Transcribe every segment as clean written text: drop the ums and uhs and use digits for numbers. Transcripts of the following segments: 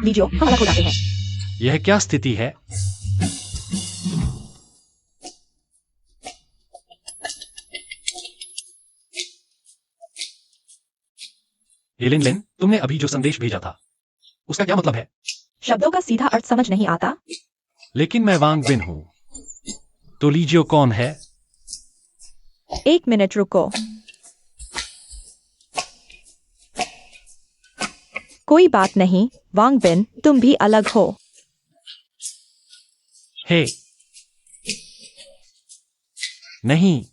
लीजिए, हम अलग हो जाते हैं। यह क्या स्थिति है? हेलेन लेन, तुमने अभी जो संदेश भेजा था उसका क्या मतलब है? शब्दों का सीधा अर्थ समझ नहीं आता। लेकिन मैं वांग बिन हूं। तो लीजियो कौन है? 1 मिनट रुको। कोई बात नहीं, वांग बिन, तुम भी अलग हो। हे नहीं,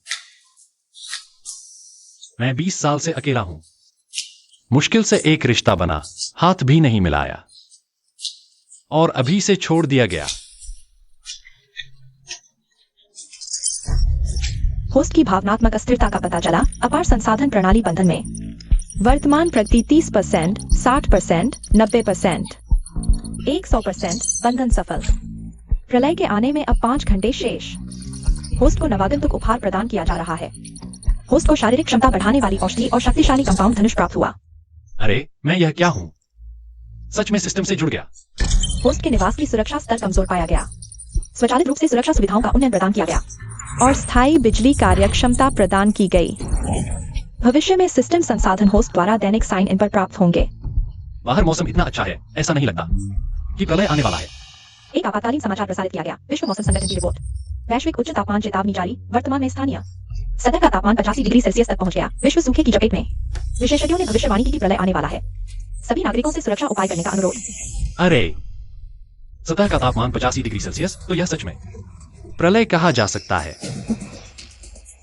मैं 20 साल से अकेला हूं। मुश्किल से एक रिश्ता बना, हाथ भी नहीं मिलाया और अभी से छोड़ दिया गया। होस्ट की भावनात्मक अस्थिरता का पता चला अपार संसाधन प्रणाली बंधन में। वर्तमान प्रगति 30%, 60%, 90%, 100% बंधन सफल। प्रलय के आने में अब 5 घंटे शेष। होस्ट को नवागंतुक उपहार प्रदान किया जा रहा है। होस्ट को शारीरिक क्षमता बढ़ाने वाली औषधि और शक्तिशाली कंपाउंड धनुष प्राप्त हुआ। अरे मैं यह क्या हूं? सच में सिस्टम से जुड़ गया। होस्ट के निवास की सुरक्षा स्तर कमजोर पाया गया। स्वचालित रूप से सुरक्षा सुविधाओं का उन्नयन प्रदान किया गया और स्थायी बिजली कार्यक्षमता प्रदान की गई। भविष्य में सिस्टम संसाधन होस्ट द्वारा दैनिक साइन इन पर प्राप्त होंगे। बाहर मौसम इतना अच्छा है, ऐसा नहीं लगता कि प्रलय आने वाला है। एक आपातकालीन समाचार प्रसारित किया गया। विश्व मौसम संगठन की रिपोर्ट। वैश्विक उच्च तापमान चेतावनी जारी। वर्तमान में स्थानीय सतह का तापमान 85 डिग्री सेल्सियस तक पहुंच गया। विश्व सूखे की चपेट में। विशेषज्ञों ने भविष्यवाणी की कि प्रलय आने वाला है। सभी नागरिकों से सुरक्षा उपाय करने का अनुरोध। अरे सतह का तापमान 85 डिग्री सेल्सियस, तो यह सच में प्रलय कहा जा सकता है।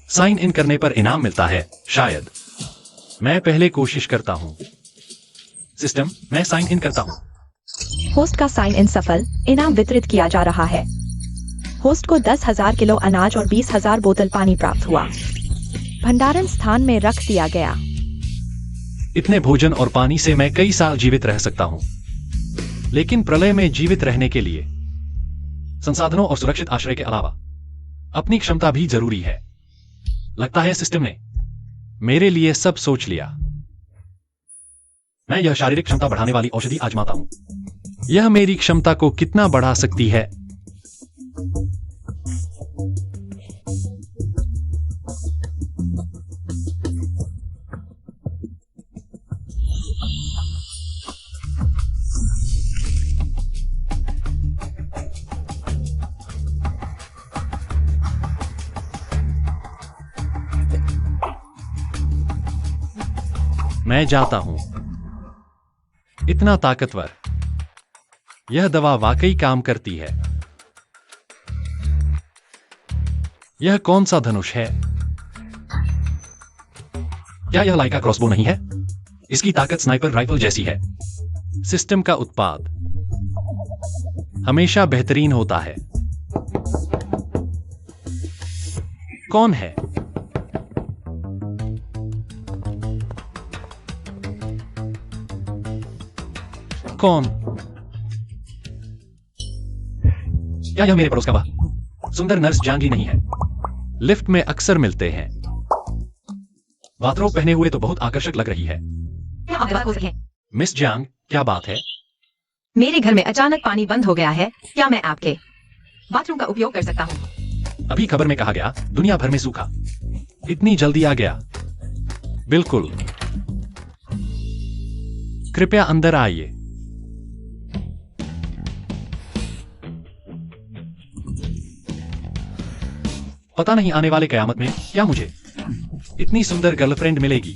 साइन इन करने पर इनाम मिलता है शायद। मैं पहले कोशिश करता हूं। सिस्टम, मैं साइन इन करता हूं। होस्ट का साइन इन सफल। इनाम वितरित किया जा रहा है। होस्ट को 10,000 किलो अनाज और 20,000 बोतल पानी प्राप्त हुआ। भंडारण स्थान में रख दिया गया। इतने भोजन और पानी से मैं कई साल जीवित रह सकता हूं। लेकिन प्रलय में जीवित रहने के लिए संसाधनों और सुरक्षित आश्रय के अलावा अपनी क्षमता भी जरूरी है। लगता है सिस्टम ने मेरे लिए सब सोच लिया। मैं यह शारीरिक क्षमता बढ़ाने वाली औषधि आजमाता हूं। यह मेरी क्षमता को कितना बढ़ा सकती है? मैं जाता हूं। इतना ताकतवर। यह दवा वाकई काम करती है। यह कौन सा धनुष है? क्या यह लाइका क्रॉसबो नहीं है? इसकी ताकत स्नाइपर राइफल जैसी है। सिस्टम का उत्पाद हमेशा बेहतरीन होता है। कौन है? कौन? क्या यह मेरे पड़ोस का वह सुंदर नर्स जांगी नहीं है? लिफ्ट में अक्सर मिलते हैं। बाथरोब पहने हुए तो बहुत आकर्षक लग रही है। क्या आप बात हो सके? मिस जांग, क्या बात है? मेरे घर में अचानक पानी बंद हो गया है। क्या मैं आपके बाथरूम का उपयोग कर सकता हूँ? अभी खबर में कहा गया दुनिया भर में सूखा। इतनी जल्दी आ गया। बिल्कुल। कृपया अंदर आइए। पता नहीं आने वाले कयामत में क्या मुझे इतनी सुंदर गर्लफ्रेंड मिलेगी।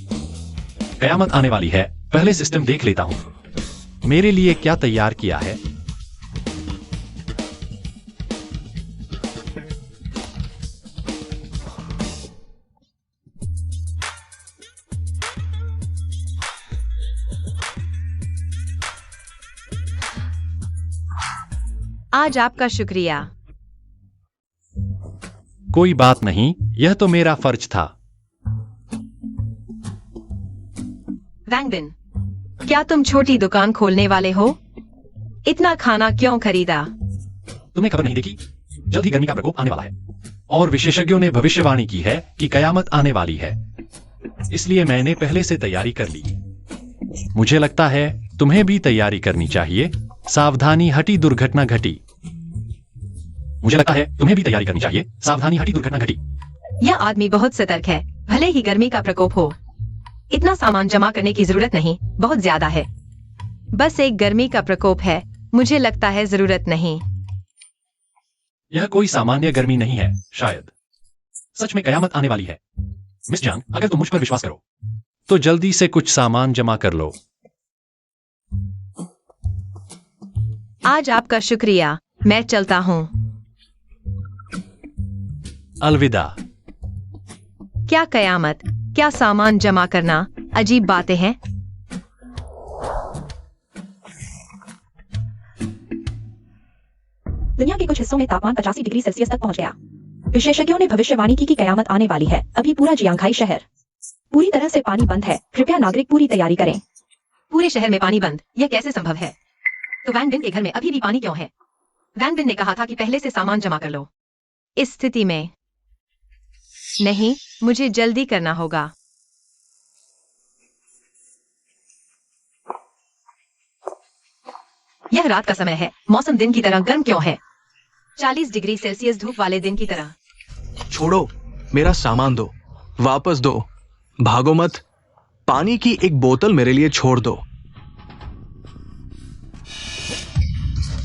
कयामत आने वाली है, पहले सिस्टम देख लेता हूं। मेरे लिए क्या तैयार किया है? आज आपका शुक्रिया। कोई बात नहीं, यह तो मेरा फर्ज था। वैंग बिन, क्या तुम छोटी दुकान खोलने वाले हो? इतना खाना क्यों खरीदा? तुमने खबर नहीं देखी? जल्द ही गर्मी का प्रकोप आने वाला है और विशेषज्ञों ने भविष्यवाणी की है कि कयामत आने वाली है। इसलिए मैंने पहले से तैयारी कर ली। मुझे लगता है तुम्हें भी तैयारी करनी चाहिए। सावधानी हटी दुर्घटना घटी। मुझे लगता है तुम्हें भी तैयारी करनी चाहिए। सावधानी हटी दुर्घटना घटी। यह आदमी बहुत सतर्क है, भले ही गर्मी का प्रकोप हो। इतना सामान जमा करने की जरूरत नहीं, बहुत ज्यादा है। बस एक गर्मी का प्रकोप है, मुझे लगता है जरूरत नहीं। यह कोई सामान्य गर्मी नहीं है, शायद सच में कयामत आने वाली है। मिस जांग, अगर तुम मुझ पर विश्वास करो तो जल्दी से कुछ सामान जमा कर लो। आज आपका शुक्रिया, मैं चलता हूँ। अलविदा। क्या कयामत, क्या सामान जमा करना, अजीब बातें हैं। दुनिया के कुछ हिस्सों में तापमान 85 डिग्री सेल्सियस तक पहुंच गया। विशेषज्ञों ने भविष्यवाणी की कि कयामत आने वाली है। अभी पूरा जियांगहाई शहर पूरी तरह से पानी बंद है। कृपया नागरिक पूरी तैयारी करें। पूरे शहर में पानी बंद, यह कैसे संभव है? तो वैंग बिन के घर में अभी भी पानी क्यों है? वैंग बिन ने कहा था कि पहले से सामान जमा कर लो। इस स्थिति में नहीं, मुझे जल्दी करना होगा। यह रात का समय है, मौसम दिन की तरह गर्म क्यों है? 40 डिग्री सेल्सियस धूप वाले दिन की तरह। छोड़ो, मेरा सामान दो, वापस दो, भागो मत। पानी की एक बोतल मेरे लिए छोड़ दो।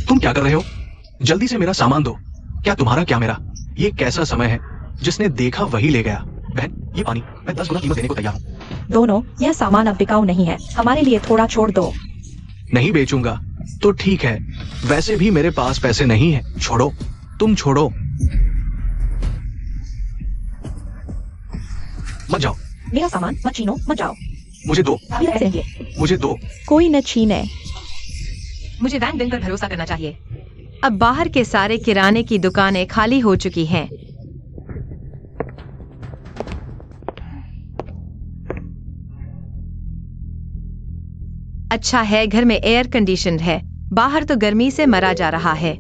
तुम क्या कर रहे हो? जल्दी से मेरा सामान दो। क्या तुम्हारा क्या मेरा? ये कैसा समय है? जिसने देखा वही ले गया। बहन, ये पानी मैं 10 गुना कीमत देने को तैयार हूँ। दोनों, यह सामान अब बिकाऊ नहीं है, हमारे लिए थोड़ा छोड़ दो। नहीं बेचूंगा तो ठीक है, वैसे भी मेरे पास पैसे नहीं है। छोड़ो, तुम छोड़ो। मत जाओ। मेरा सामान मत छीनो, मत जाओ। मुझे दो। अभी कैसे देंगे? मुझे दो। कोई न छीने। मुझे वैंग बिन पर भरोसा करना चाहिए। अब बाहर के सारे किराने की दुकानें खाली हो चुकी हैं। अच्छा है, घर में एयर कंडीशनर है, बाहर तो गर्मी से मरा जा रहा है।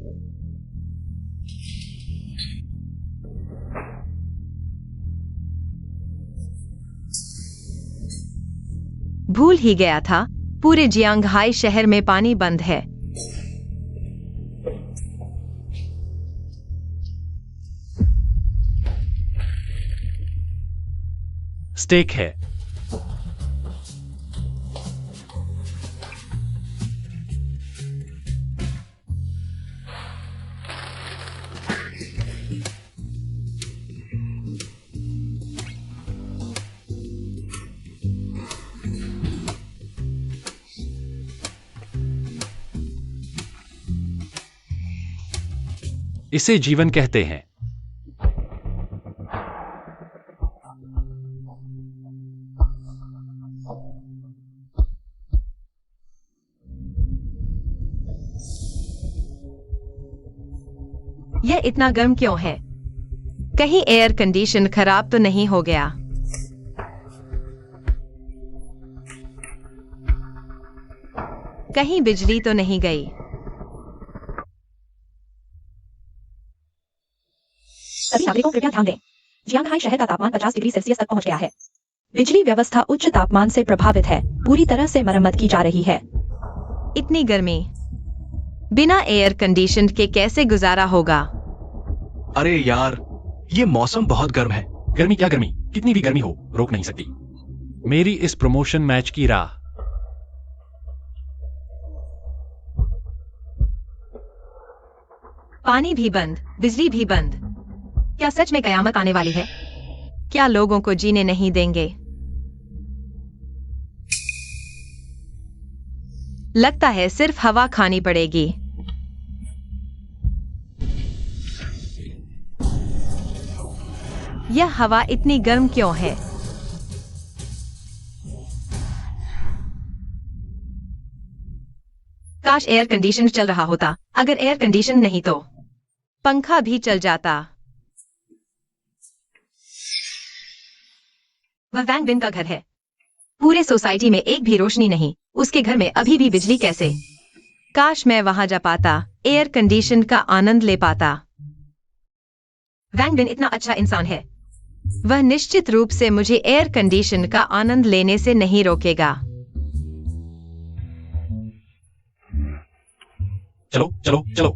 भूल ही गया था, पूरे जियांगहाई शहर में पानी बंद है। स्टेक है। इसे जीवन कहते हैं। यह इतना गर्म क्यों है? कहीं एयर कंडीशन खराब तो नहीं हो गया? कहीं बिजली तो नहीं गई? सभी नागरिकों कृपया ध्यान दें, जियांगहाई शहर का तापमान 50 डिग्री सेल्सियस तक पहुंच गया है। बिजली व्यवस्था उच्च तापमान से प्रभावित है, पूरी तरह से मरम्मत की जा रही है। इतनी गर्मी बिना एयर कंडीशन के कैसे गुजारा होगा? अरे यार, ये मौसम बहुत गर्म है। गर्मी क्या गर्मी, कितनी भी गर्मी हो रोक नहीं सकती मेरी इस प्रमोशन मैच की राह। पानी भी बंद, बिजली भी बंद। क्या सच में कयामत आने वाली है? क्या लोगों को जीने नहीं देंगे? लगता है सिर्फ हवा खानी पड़ेगी। यह हवा इतनी गर्म क्यों है? काश एयर कंडीशन चल रहा होता। अगर एयर कंडीशन नहीं तो पंखा भी चल जाता। वह वैंग बिन का घर है। पूरे सोसाइटी में एक भी रोशनी नहीं। उसके घर में अभी भी बिजली कैसे? काश मैं वहां जा पाता, एयर कंडीशन का आनंद ले पाता। वैंग बिन इतना अच्छा इंसान है। वह निश्चित रूप से मुझे एयर कंडीशन का आनंद लेने से नहीं रोकेगा। चलो चलो चलो।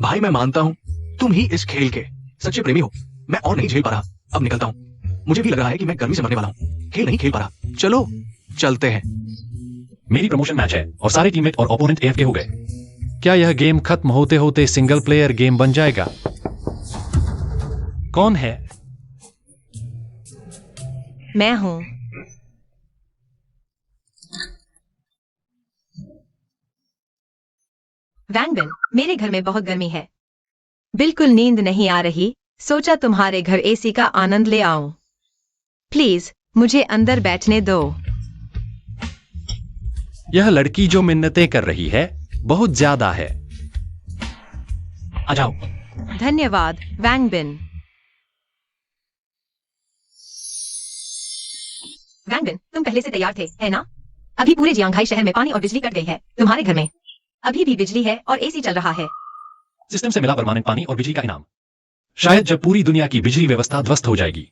भाई मैं मानता हूँ तुम ही इस खेल के सच्चे प्रेमी हो। मैं और नहीं झेल पा रहा, अब निकलता हूँ। मुझे भी लग रहा है कि मैं गर्मी से मरने वाला हूँ। खेल नहीं खेल पा रहा। चलो चलते हैं। मेरी प्रमोशन मैच है और सारे टीममेट और ओपोनेंट AFK हो गए। क्या यह गेम खत्म होते होते सिंगल प्लेयर गेम बन जाएगा? कौन है? मैं हूं। वैंगबिन, मेरे घर में बहुत गर्मी है। बिल्कुल नींद नहीं आ रही, सोचा तुम्हारे घर AC का आनंद ले आऊं। प्लीज मुझे अंदर बैठने दो। यह लड़की जो मिन्नतें कर रही है बहुत ज्यादा है। आ जाओ। धन्यवाद वैंगबिन। वैंगबिन, तुम पहले से तैयार थे, है ना? अभी पूरे जियांघाई शहर में पानी और बिजली कट गई है। तुम्हारे घर में अभी भी बिजली है और AC चल रहा है। सिस्टम से मिला परमानेंट पानी और बिजली का इनाम। शायद जब पूरी दुनिया की बिजली व्यवस्था ध्वस्त हो जाएगी,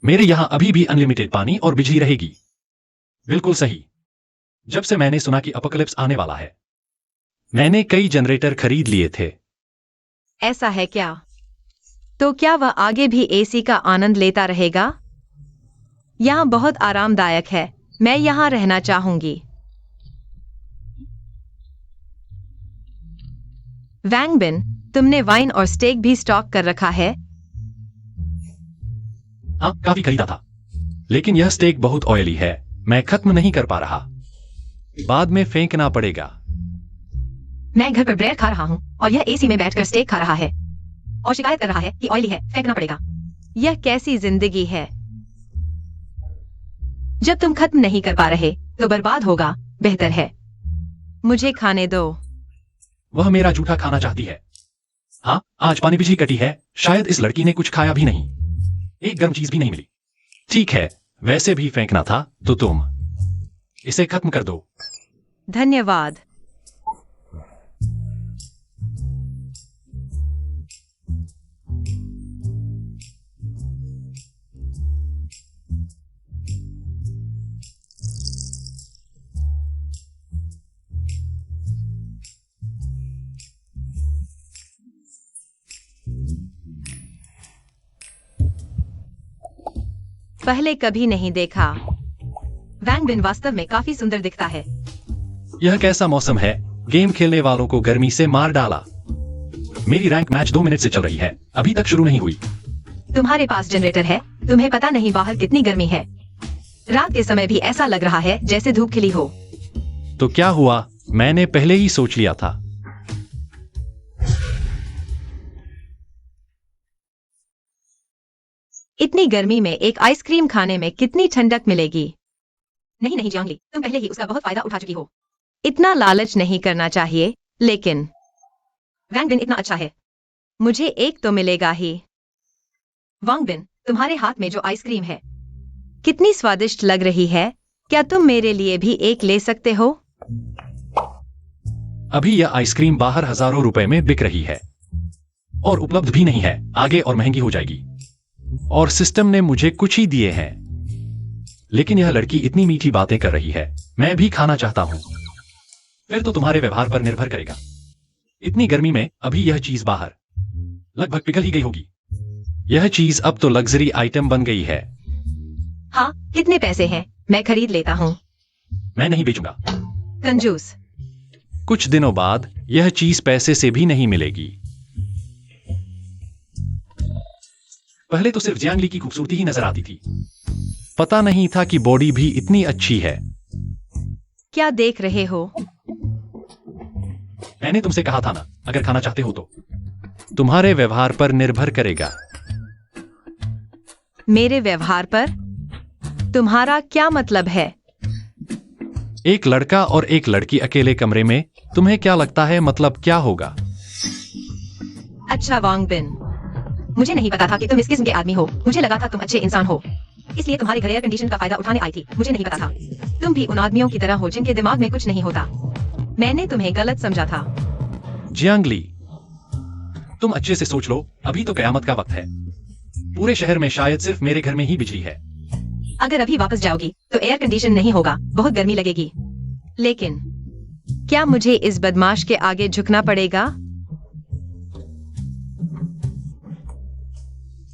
मेरे यहां अभी भी अनलिमिटेड पानी और बिजली रहेगी। बिल्कुल सही। जब से मैंने सुना कि अपोकलिप्स आने वाला है, मैंने कई जनरेटर खरीद लिए थे। ऐसा है क्या? तो क्या वह आगे भी AC का आनंद लेता रहेगा? यहाँ बहुत आरामदायक है, मैं यहाँ रहना चाहूंगी। वैंगबिन, तुमने वाइन और स्टेक भी स्टॉक कर रखा है? हाँ, काफी खरीदा था, लेकिन यह स्टेक बहुत ऑयली है, मैं खत्म नहीं कर पा रहा। बाद में फेंकना पड़ेगा। मैं घर पर ब्रेड खा रहा हूँ और यह AC में बैठकर स्टेक खा रहा है और शिकायत कर रहा है कि ऑयली है, फेंकना पड़ेगा। यह कैसी जिंदगी है? जब तुम खत्म नहीं कर पा रहे तो बर्बाद होगा, बेहतर है मुझे खाने दो। वह मेरा जूठा खाना चाहती है। हाँ, आज पानी बिजली कटी है, शायद इस लड़की ने कुछ खाया भी नहीं, एक गर्म चीज भी नहीं मिली। ठीक है, वैसे भी फेंकना था तो तुम इसे खत्म कर दो। धन्यवाद। पहले कभी नहीं देखा। वैंगबिन वास्तव में काफी सुंदर दिखता है। यह कैसा मौसम है? गेम खेलने वालों को गर्मी से मार डाला। मेरी रैंक मैच 2 मिनट से चल रही है, अभी तक शुरू नहीं हुई। तुम्हारे पास जनरेटर है? तुम्हें पता नहीं बाहर कितनी गर्मी है। रात के समय भी ऐसा लग रहा है जैसे धूप खिली हो। तो क्या हुआ? मैंने पहले ही सोच लिया था। इतनी गर्मी में एक आइसक्रीम खाने में कितनी ठंडक मिलेगी? नहीं नहीं जियांगली, तुम पहले ही उसका बहुत फायदा उठा चुकी हो। इतना लालच नहीं करना चाहिए, लेकिन वैंगबिन इतना अच्छा है, मुझे एक तो मिलेगा ही। वैंगबिन, तुम्हारे हाथ में जो आइसक्रीम है कितनी स्वादिष्ट लग रही है, क्या तुम मेरे लिए भी एक ले सकते हो? अभी यह आइसक्रीम बाहर हजारों रुपए में बिक रही है और उपलब्ध भी नहीं है, आगे और महंगी हो जाएगी। और सिस्टम ने मुझे कुछ ही दिए हैं, लेकिन यह लड़की इतनी मीठी बातें कर रही है, मैं भी खाना चाहता हूं। फिर तो तुम्हारे व्यवहार पर निर्भर करेगा। इतनी गर्मी में अभी यह चीज बाहर लगभग पिघल ही गई होगी। यह चीज अब तो लग्जरी आइटम बन गई है। हाँ, कितने पैसे हैं? मैं खरीद लेता हूँ। मैं नहीं बेचूंगा। कंजूस। कुछ दिनों बाद यह चीज पैसे से भी नहीं मिलेगी। पहले तो सिर्फ जियांगली की खूबसूरती ही नजर आती थी, पता नहीं था कि बॉडी भी इतनी अच्छी है। क्या देख रहे हो? मैंने तुमसे कहा था ना, अगर खाना चाहते हो तो। तुम्हारे व्यवहार पर निर्भर करेगा। मेरे व्यवहार पर? तुम्हारा क्या मतलब है? एक लड़का और एक लड़की अकेले कमरे में, तुम्हें क्या लगता है मतलब क्या होगा? अच्छा वैंगबिन, मुझे नहीं पता था कि तुम इस किस्म के आदमी हो। मुझे लगा था तुम अच्छे इंसान हो, इसलिए तुम्हारे घर एयर कंडीशन का फायदा उठाने आई थी। मुझे नहीं पता था तुम भी उन आदमियों की तरह हो जिनके दिमाग में कुछ नहीं होता। मैंने तुम्हें गलत समझा था। जियांगली, तुम अच्छे से सोच लो, अभी तो कयामत का वक्त है। पूरे शहर में शायद सिर्फ मेरे घर में ही बिजली है। अगर अभी वापस जाओगी तो एयर कंडीशन नहीं होगा, बहुत गर्मी लगेगी। लेकिन क्या मुझे इस बदमाश के आगे झुकना पड़ेगा?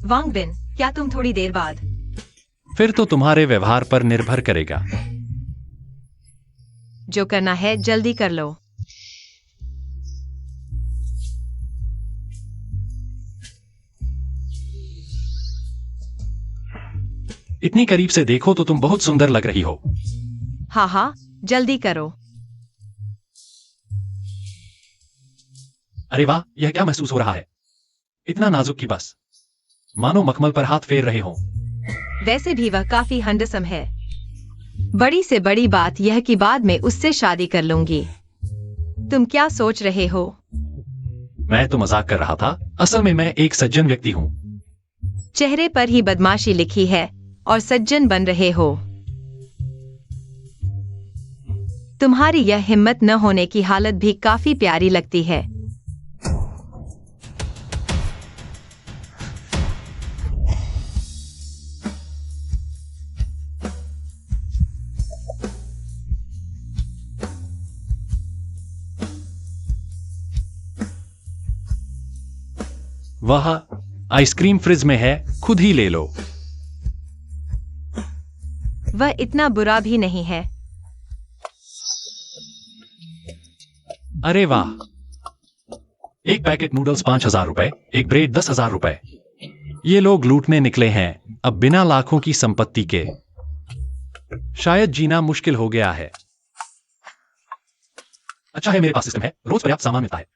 वांगबिन, क्या तुम थोड़ी देर बाद? फिर तो तुम्हारे व्यवहार पर निर्भर करेगा। जो करना है जल्दी कर लो। इतनी करीब से देखो तो तुम बहुत सुंदर लग रही हो। हाँ हाँ, जल्दी करो। अरे वाह, यह क्या महसूस हो रहा है? इतना नाजुक कि बस मानो मखमल पर हाथ फेर रहे हो। वैसे भी वह काफी हैंडसम है। बड़ी से बड़ी बात यह कि बाद में उससे शादी कर लूंगी। तुम क्या सोच रहे हो? मैं तो मजाक कर रहा था। असल में मैं एक सज्जन व्यक्ति हूँ। चेहरे पर ही बदमाशी लिखी है और सज्जन बन रहे हो। तुम्हारी यह हिम्मत न होने की हालत भी काफी प्यारी लगती है। वह आइसक्रीम फ्रिज में है, खुद ही ले लो। वह इतना बुरा भी नहीं है। अरे वाह, एक पैकेट नूडल्स 5,000 रुपए, एक ब्रेड 10,000 रुपए। ये लोग लूटने निकले हैं अब बिना लाखों की संपत्ति के। शायद जीना मुश्किल हो गया है। अच्छा है मेरे पास सिस्टम है, रोज पर्याप्त सामान मिलता है,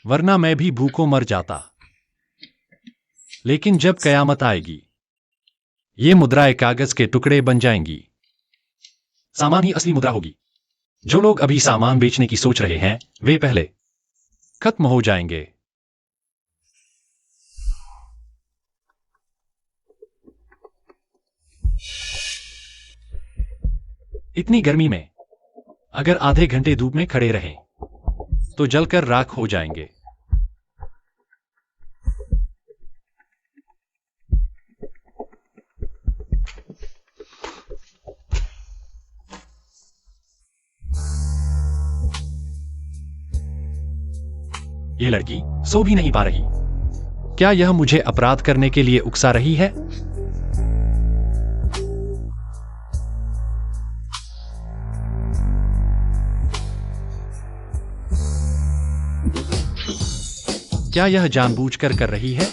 वरना मैं भी भूखों मर जाता। लेकिन जब कयामत आएगी, ये मुद्राएं कागज के टुकड़े बन जाएंगी। सामान ही असली मुद्रा होगी। जो लोग अभी सामान बेचने की सोच रहे हैं, वे पहले खत्म हो जाएंगे। इतनी गर्मी में अगर आधे घंटे धूप में खड़े रहें, तो जलकर राख हो जाएंगे। ये लड़की सो भी नहीं पा रही। क्या यह मुझे अपराध करने के लिए उकसा रही है? क्या यह जानबूझकर कर रही है?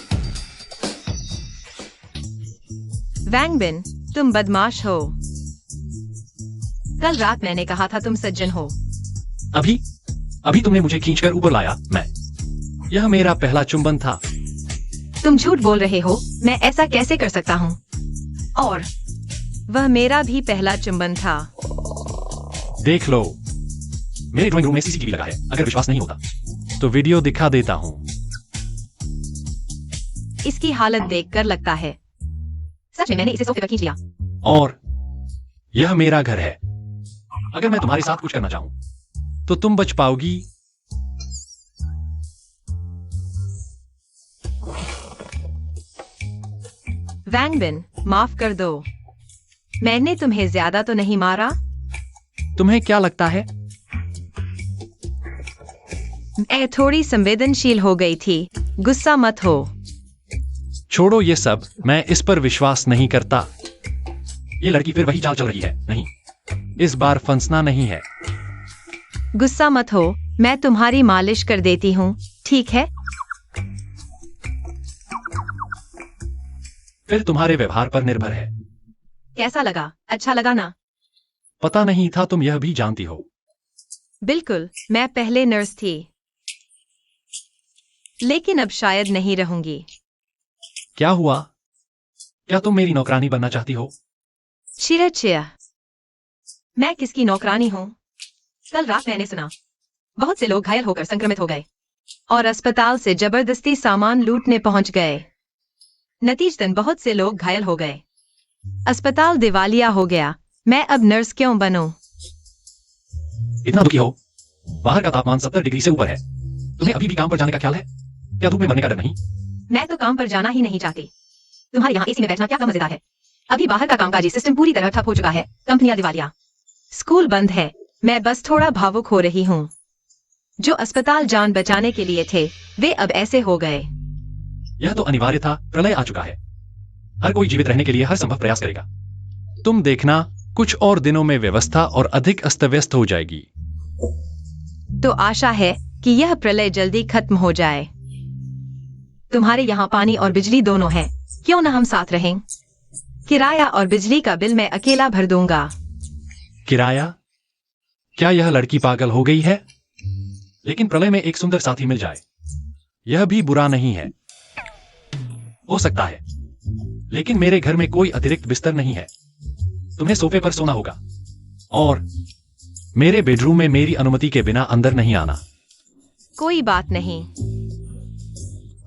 वैंगबिन, तुम बदमाश हो। कल रात मैंने कहा था तुम सज्जन हो। अभी तुमने मुझे खींचकर ऊपर लाया। यह मेरा पहला चुंबन था। तुम झूठ बोल रहे हो। मैं ऐसा कैसे कर सकता हूँ? और वह मेरा भी पहला चुंबन था। देख लो, मेरे ड्राइंग रूम में सीसीटीवी लगा है। अगर विश्वास नहीं होता तो वीडियो दिखा देता हूँ। इसकी हालत देखकर लगता है सच में मैंने इसे सोफे पर खींच लिया। और यह मेरा घर है। अगर मैं तुम्हारे साथ कुछ करना चाहूं तो तुम बच पाओगी? वैंगबिन, माफ कर दो। मैंने तुम्हें ज्यादा तो नहीं मारा। तुम्हें क्या लगता है? मैं थोड़ी संवेदनशील हो गई थी। गुस्सा मत हो। छोड़ो ये सब, मैं इस पर विश्वास नहीं करता। ये लड़की फिर वही चाल चल रही है। नहीं, इस बार फंसना नहीं है। गुस्सा मत हो, मैं तुम्हारी मालिश कर देती हूँ, ठीक है? फिर तुम्हारे व्यवहार पर निर्भर है। कैसा लगा? अच्छा लगा ना? पता नहीं था तुम यह भी जानती हो। बिल्कुल, मैं पहले नर्स थी, लेकिन अब शायद नहीं रहूंगी। क्या हुआ? क्या तुम मेरी नौकरानी बनना चाहती हो? चिया, मैं किसकी नौकरानी हूँ? कल रात मैंने सुना बहुत से लोग घायल होकर संक्रमित हो गए और अस्पताल से जबरदस्ती सामान लूटने पहुंच गए। नतीजतन बहुत से लोग घायल हो गए। अस्पताल दिवालिया हो गया। मैं अब नर्स क्यों बनूं? इतना दुखी हो? बाहर का तापमान 70 डिग्री से ऊपर है। तुम्हें अभी भी काम पर जाने का ख्याल है? क्या धूप में मरने का डर नहीं? मैं तो काम पर जाना ही नहीं चाहती। तुम्हारे यहाँ एसी में बैठना क्या मजेदार है? अभी बाहर का कामकाजी सिस्टम पूरी तरह ठप हो चुका है। कंपनियां दिवालिया, स्कूल बंद है। मैं बस थोड़ा भावुक हो रही हूँ। जो अस्पताल जान बचाने के लिए थे वे अब ऐसे हो गए। यह तो अनिवार्य था, प्रलय आ चुका है। हर कोई जीवित रहने के लिए हर संभव प्रयास करेगा। तुम देखना, कुछ और दिनों में व्यवस्था और अधिक अस्त व्यस्त हो जाएगी। तो आशा है कि यह प्रलय जल्दी खत्म हो जाए। तुम्हारे यहाँ पानी और बिजली दोनों है, क्यों न हम साथ रहें? किराया और बिजली का बिल मैं अकेला भर दूंगा। किराया? क्या यह लड़की पागल हो गई है? लेकिन प्रलय में एक सुंदर साथी मिल जाए, यह भी बुरा नहीं है। हो सकता है, लेकिन मेरे घर में कोई अतिरिक्त बिस्तर नहीं है। तुम्हें सोफे पर सोना होगा और मेरे बेडरूम में मेरी अनुमति के बिना अंदर नहीं आना। कोई बात नहीं,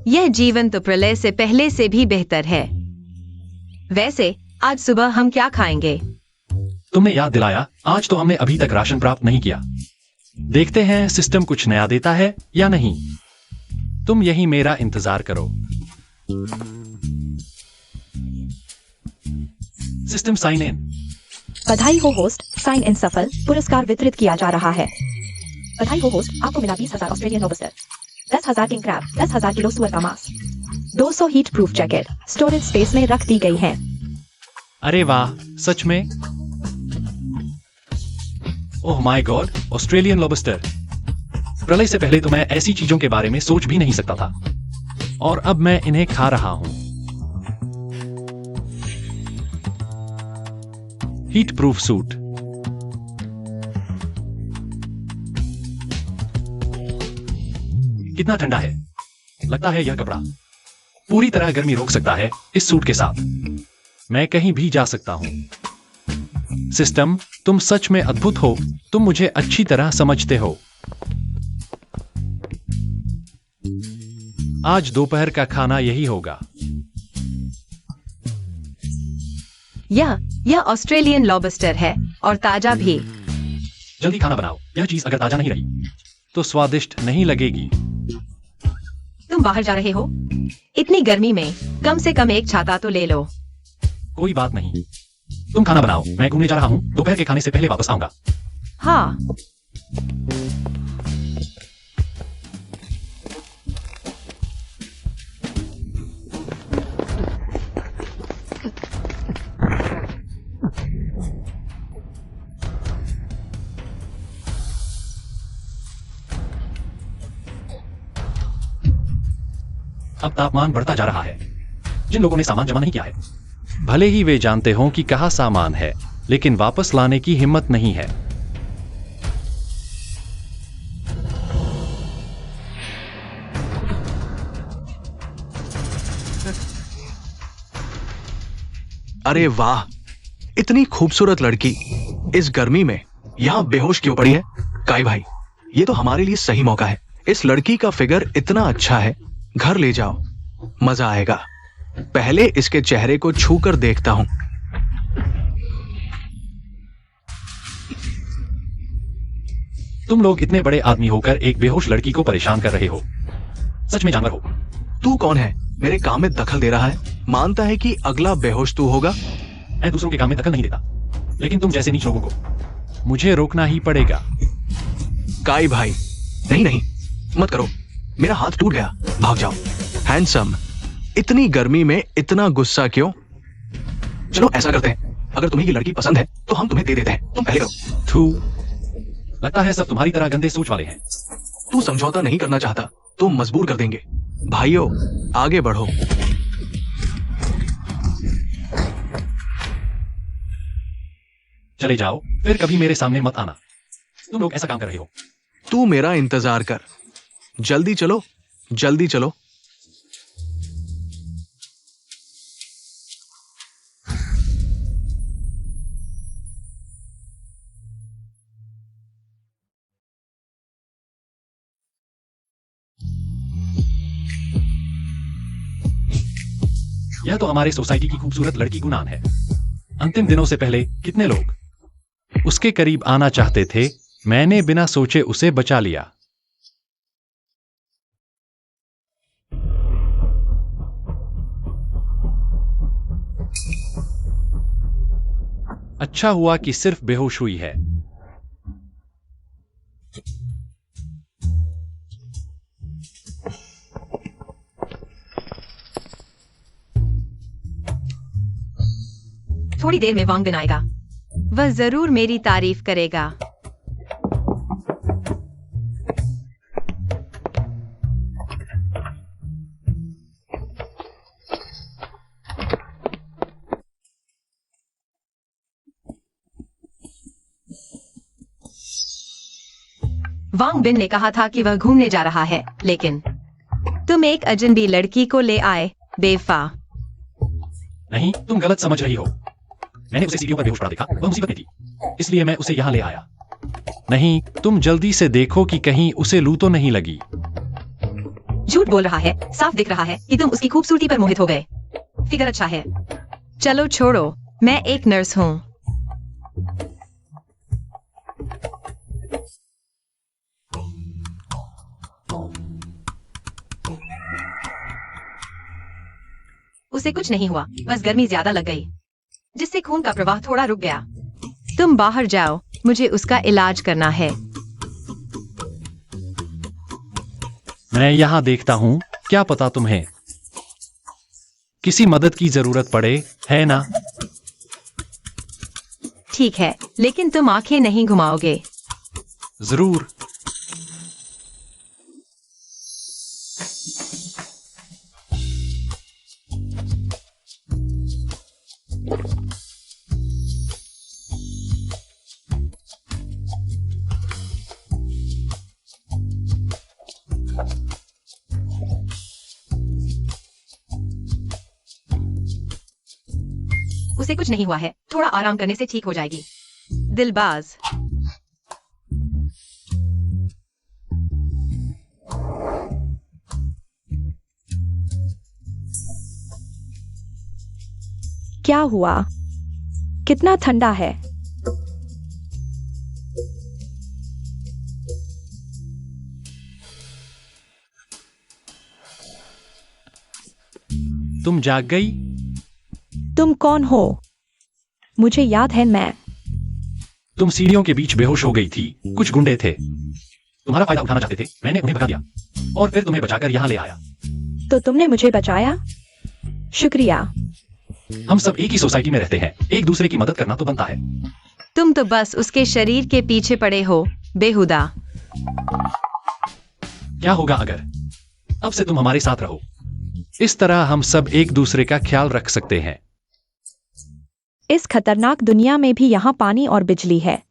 यह जीवन तो प्रलय से पहले से भी बेहतर है। वैसे आज सुबह हम क्या खाएंगे? तुमने याद दिलाया, आज तो हमने अभी तक राशन प्राप्त नहीं किया। देखते हैं सिस्टम कुछ नया देता है या नहीं। तुम यही मेरा इंतजार करो। System sign in. बधाई हो होस्ट, साइन इन सफल। पुरस्कार वितरित किया जा रहा है। बधाई हो होस्ट, आपको मिला 20,000 Australian lobster, 10,000 king crab, 10,000 kilo सुअर का मांस, 200 heat proof jacket storage space में रख दी गई है। अरे वाह, सच में? Oh my God, Australian lobster. प्रलय से पहले तो मैं ऐसी चीजों के बारे में सोच भी नहीं सकता था, और अब मैं इन्हें खा रहा हूं। Heat proof suit. कितना ठंडा है। लगता है यह कपड़ा पूरी तरह गर्मी रोक सकता है। इस सूट के साथ मैं कहीं भी जा सकता हूं। सिस्टम, तुम सच में अद्भुत हो। तुम मुझे अच्छी तरह समझते हो। आज दोपहर का खाना यही होगा। यह ऑस्ट्रेलियन लॉबस्टर है और ताजा भी। जल्दी खाना बनाओ। यह चीज अगर ताजा नहीं रही तो स्वादिष्ट नहीं लगेगी। तुम बाहर जा रहे हो? इतनी गर्मी में कम से कम एक छाता तो ले लो। कोई बात नहीं, तुम खाना बनाओ, मैं घूमने जा रहा हूं। दोपहर के खाने से पहले वापस आऊंगा। हाँ। अब तापमान बढ़ता जा रहा है। जिन लोगों ने सामान जमा नहीं किया है, भले ही वे जानते हों कि कहां सामान है, लेकिन वापस लाने की हिम्मत नहीं है। अरे वाह, इतनी खूबसूरत लड़की इस गर्मी में यहां बेहोश क्यों पड़ी है? काई भाई, ये तो हमारे लिए सही मौका है। इस लड़की का फिगर इतना अच्छा है, घर ले जाओ, मजा आएगा। पहले इसके चेहरे को छू कर देखता हूं। तुम लोग इतने बड़े आदमी होकर एक बेहोश लड़की को परेशान कर रहे हो। सच में जानवर हो। तू कौन है? मेरे काम में दखल दे रहा है। मानता है कि अगला बेहोश तू होगा। मैं दूसरों के काम में दखल नहीं देता, लेकिन तुम जैसे नीच लोगों को मुझे रोकना ही पड़ेगा। काई भाई, नहीं नहीं, मत करो। मेरा हाथ टूट गया। भाग जाओ। हैंडसम, इतनी गर्मी में इतना गुस्सा क्यों? चलो ऐसा करते हैं, अगर तुम्हें ये लड़की पसंद है तो हम तुम्हें दे देते हैं। तुम पहले करो। थू, लगता है सब तुम्हारी तरह गंदे सोच वाले हैं। तू समझौता नहीं करना चाहता तो मजबूर कर देंगे। भाइयों, आगे बढ़ो। चले जाओ, फिर कभी मेरे सामने मत आना। तुम लोग ऐसा काम कर रहे हो। तू मेरा इंतजार कर। जल्दी चलो, जल्दी चलो। यह तो हमारे सोसाइटी की खूबसूरत लड़की गुनान है। अंतिम दिनों से पहले कितने लोग उसके करीब आना चाहते थे। मैंने बिना सोचे उसे बचा लिया। अच्छा हुआ कि सिर्फ बेहोश हुई है। थोड़ी देर में वांग बिन आएगा। वह जरूर मेरी तारीफ करेगा। वांग बिन ने कहा था कि वह घूमने जा रहा है, लेकिन तुम एक अजनबी लड़की को ले आए, बेवफा। नहीं, तुम गलत समझ रही हो। मैंने उसे सीढ़ियों पर बेहोश पड़ा देखा, वह मुसीबत में थी, इसलिए मैं उसे यहाँ ले आया। नहीं, तुम जल्दी से देखो कि कहीं उसे लू तो नहीं लगी। झूठ बोल रहा है, साफ दिख रहा है कि तुम उसकी खूबसूरती पर मोहित हो गए। फिगर अच्छा है। चलो छोड़ो, मैं एक नर्स हूँ। उसे कुछ नहीं हुआ, बस गर्मी ज्यादा लग गई, जिससे खून का प्रवाह थोड़ा रुक गया। तुम बाहर जाओ, मुझे उसका इलाज करना है। मैं यहाँ देखता हूँ, क्या पता तुम्हें किसी मदद की जरूरत पड़े, है ना? ठीक है, लेकिन तुम आंखें नहीं घुमाओगे। जरूर। उसे कुछ नहीं हुआ है, थोड़ा आराम करने से ठीक हो जाएगी। दिलबाज। क्या हुआ? कितना ठंडा है। तुम जाग गई? तुम कौन हो? मुझे याद है, मैं तुम सीढ़ियों के बीच बेहोश हो गई थी। कुछ गुंडे थे, तुम्हारा फायदा उठाना चाहते थे। मैंने उन्हें भगा दिया और फिर तुम्हें बचाकर यहाँ ले आया। तो तुमने मुझे बचाया? शुक्रिया। हम सब एक ही सोसाइटी में रहते हैं, एक दूसरे की मदद करना तो बनता है। तुम तो बस उसके शरीर के पीछे पड़े हो, बेहुदा। क्या होगा अगर अब से तुम हमारे साथ रहो? इस तरह हम सब एक दूसरे का ख्याल रख सकते हैं। इस खतरनाक दुनिया में भी यहाँ पानी और बिजली है।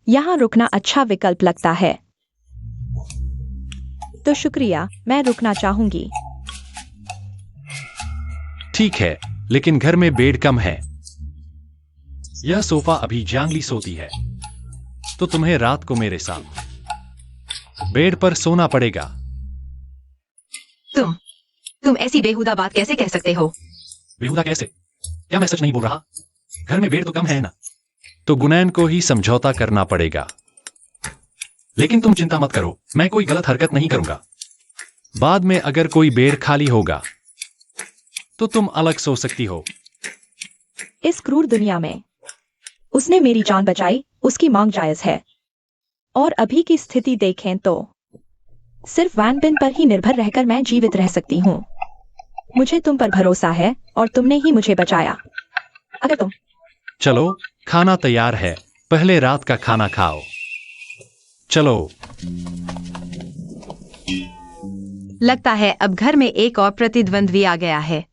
यहाँ रुकना अच्छा विकल्प लगता है। तो शुक्रिया, मैं रुकना चाहूंगी। ठीक है, लेकिन घर में बेड कम है। यह सोफा अभी जांगली सोती है, तो तुम्हें रात को मेरे साथ बेड पर सोना पड़ेगा। तुम ऐसी बेहुदा बात कैसे कह सकते हो? बेहुदा कैसे? क्या मैं सच नहीं बोल रहा? घर में बेड तो कम है ना। तो गुनैन को ही समझौता करना पड़ेगा। लेकिन तुम चिंता मत करो, मैं कोई गलत हरकत नहीं करूंगा। बाद में अगर कोई बेड खाली होगा तो तुम अलग सो सकती हो। इस क्रूर दुनिया में उसने मेरी जान बचाई, उसकी मांग जायज है। और अभी की स्थिति देखें तो सिर्फ वैन बिन पर ही निर्भर रहकर मैं जीवित रह सकती हूँ। मुझे तुम पर भरोसा है और तुमने ही मुझे बचाया। अगर तुम चलो, खाना तैयार है, पहले रात का खाना खाओ। चलो। लगता है अब घर में एक और प्रतिद्वंद्वी आ गया है।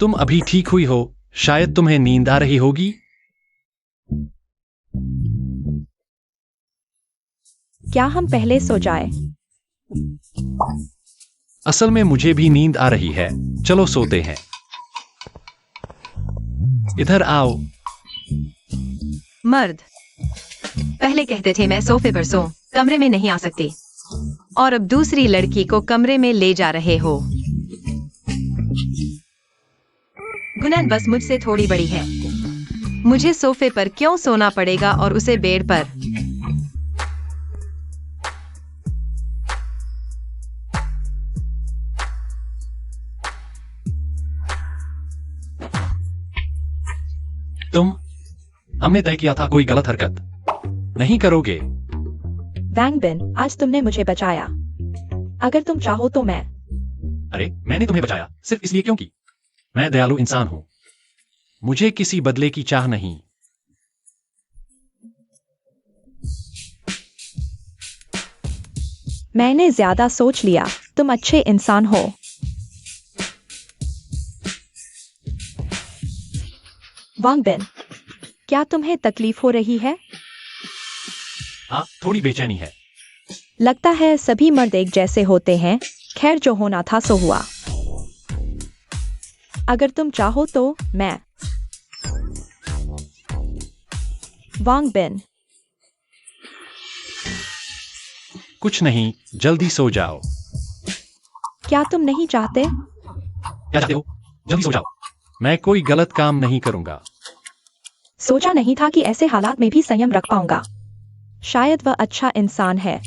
तुम अभी ठीक हुई हो? शायद तुम्हें नींद आ रही होगी। क्या हम पहले सो जाए? असल में मुझे भी नींद आ रही है। चलो सोते हैं। इधर आओ। मर्द पहले कहते थे मैं सोफे पर सो, कमरे में नहीं आ सकती, और अब दूसरी लड़की को कमरे में ले जा रहे हो। गुनैन बस मुझसे थोड़ी बड़ी है। मुझे सोफे पर क्यों सोना पड़ेगा और उसे बेड पर? हमने तय किया था कोई गलत हरकत नहीं करोगे। वांग बिन, आज तुमने मुझे बचाया। अगर तुम चाहो तो मैं। अरे मैंने तुम्हें बचाया सिर्फ इसलिए क्योंकि मैं दयालु इंसान हूं। मुझे किसी बदले की चाह नहीं। मैंने ज्यादा सोच लिया। तुम अच्छे इंसान हो। वांग बिन, क्या तुम्हें तकलीफ हो रही है? हाँ, थोड़ी बेचैनी है। लगता है सभी मर्द एक जैसे होते हैं। खैर, जो होना था सो हुआ। अगर तुम चाहो तो मैं। वांग बिन, कुछ नहीं, जल्दी सो जाओ। क्या तुम नहीं चाहते? क्या चाहते हो? जल्दी सो जाओ। मैं कोई गलत काम नहीं करूंगा। सोचा नहीं था कि ऐसे हालात में भी संयम रख पाऊंगा। शायद वह अच्छा इंसान है।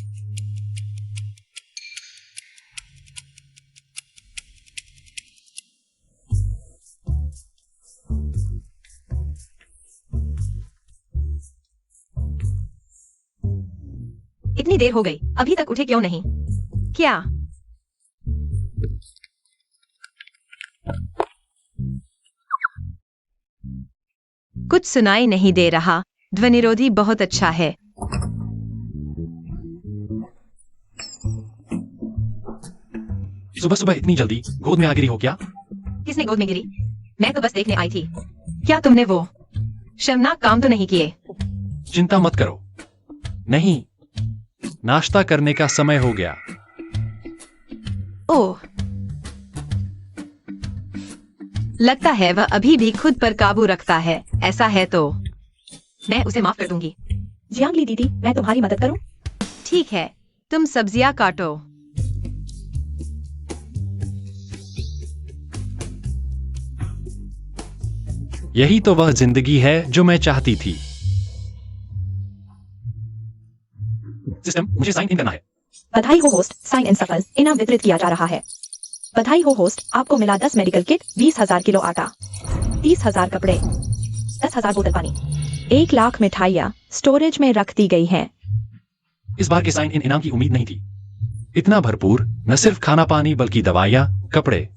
इतनी देर हो गई, अभी तक उठे क्यों नहीं? क्या? कुछ सुनाई नहीं दे रहा। ध्वनिरोधी बहुत अच्छा है। सुबह सुबह इतनी जल्दी गोद में आ गिरी हो क्या? किसने गोद में गिरी? मैं तो बस देखने आई थी। क्या तुमने वो शर्मनाक काम तो नहीं किए? चिंता मत करो। नहीं, नाश्ता करने का समय हो गया। ओह, लगता है वह अभी भी खुद पर काबू रखता है। ऐसा है तो मैं उसे माफ कर दूंगी। जियांगली दीदी, मैं तुम्हारी मदद करूं? ठीक है, तुम सब्जियां काटो। यही तो वह जिंदगी है जो मैं चाहती थी। सिस्टम, मुझे साइन इन करना है। बधाई हो होस्ट, साइन इन सफल। इनाम वितरित किया जा रहा है। बधाई हो होस्ट, आपको मिला 10 मेडिकल किट, 20,000 किलो आटा, 30,000 कपड़े, 10,000 बोतल पानी, 1 लाख मिठाइयाँ स्टोरेज में रख दी गई हैं। इस बार के साइन इन इनाम की उम्मीद नहीं थी। इतना भरपूर, न सिर्फ खाना पानी बल्कि दवाइयाँ, कपड़े,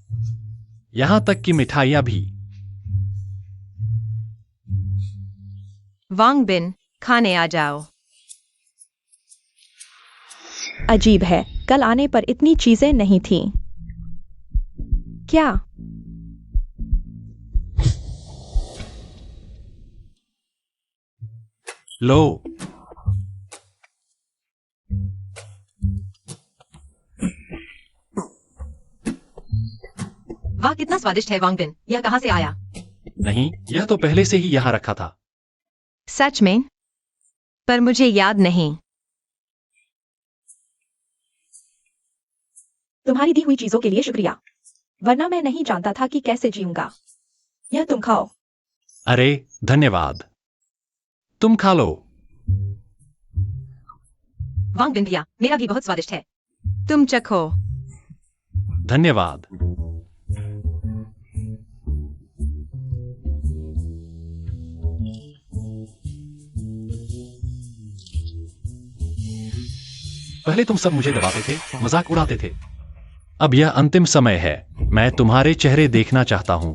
यहां तक कि मिठाइयाँ भी। वांग बिन, खाने आ जाओ। अजीब है, कल आने पर इतनी चीजें नहीं थीं। क्या? लो, वाह, कितना स्वादिष्ट है वांग बिन। यह कहाँ से आया? नहीं, यह तो पहले से ही यहां रखा था। सच में? पर मुझे याद नहीं। तुम्हारी दी हुई चीजों के लिए शुक्रिया, वरना मैं नहीं जानता था कि कैसे जीऊंगा। यह तुम खाओ। अरे धन्यवाद, तुम खा लो। वांग बिन भैया, मेरा भी बहुत स्वादिष्ट है। तुम चखो। धन्यवाद। पहले तुम सब मुझे दबाते थे, मजाक उड़ाते थे। अब यह अंतिम समय है। मैं तुम्हारे चेहरे देखना चाहता हूं।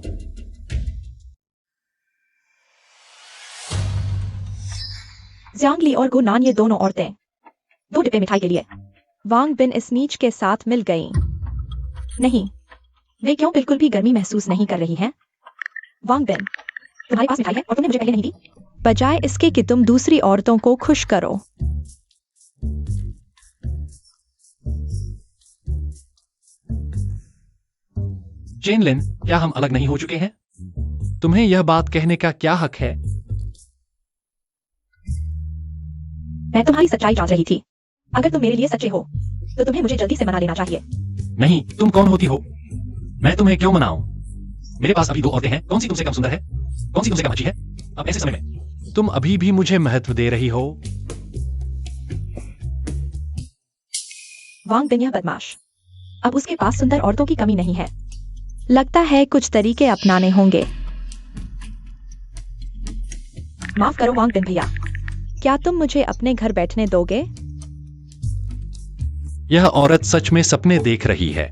जियांगली और गुनान, ये दोनों औरतें 2 डिब्बे मिठाई के लिए। वांग बिन इस नीच के साथ मिल गईं। नहीं, वे क्यों बिल्कुल भी गर्मी महसूस नहीं कर रही हैं? वांग बिन, तुम्हारे पास मिठाई है और तुमने मुझे पहले नहीं दी। बजाय इसके कि तुम दूसरी औरतों को खुश करो। जेन लिन, क्या हम अलग नहीं हो चुके हैं? तुम्हें यह बात कहने का क्या हक है? मैं तुम्हारी सच्चाई जांच रही थी। अगर तुम मेरे लिए सच्चे हो तो तुम्हें मुझे जल्दी से मना लेना चाहिए। नहीं, तुम कौन होती हो? मैं तुम्हें क्यों मनाऊं? मेरे पास अभी 2 औरतें हैं। कौन सी तुमसे कम सुंदर है? कौन सी तुमसे कम अच्छी है? अब ऐसे समय में तुम अभी भी मुझे महत्व दे रही हो? वांग बिन, यह बदमाश। अब उसके पास सुंदर औरतों की कमी नहीं है। लगता है कुछ तरीके अपनाने होंगे। माफ करो वांग बिन भैया, क्या तुम मुझे अपने घर बैठने दोगे? यह औरत सच में सपने देख रही है।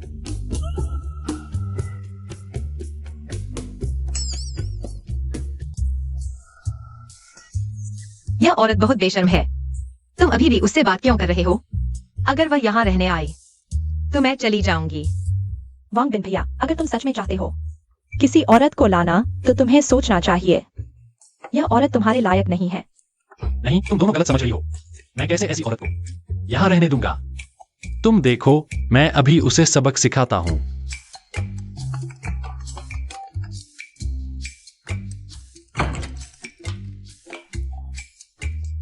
यह औरत बहुत बेशर्म है। तुम अभी भी उससे बात क्यों कर रहे हो? अगर वह यहाँ रहने आए तो मैं चली जाऊंगी। वांग बिन भैया, अगर तुम सच में चाहते हो किसी औरत को लाना तो तुम्हें सोचना चाहिए। यह औरत तुम्हारे लायक नहीं है। नहीं, तुम दोनों गलत समझ रही हो। मैं कैसे ऐसी औरत को यहां रहने दूंगा? तुम देखो, मैं अभी उसे सबक सिखाता हूं।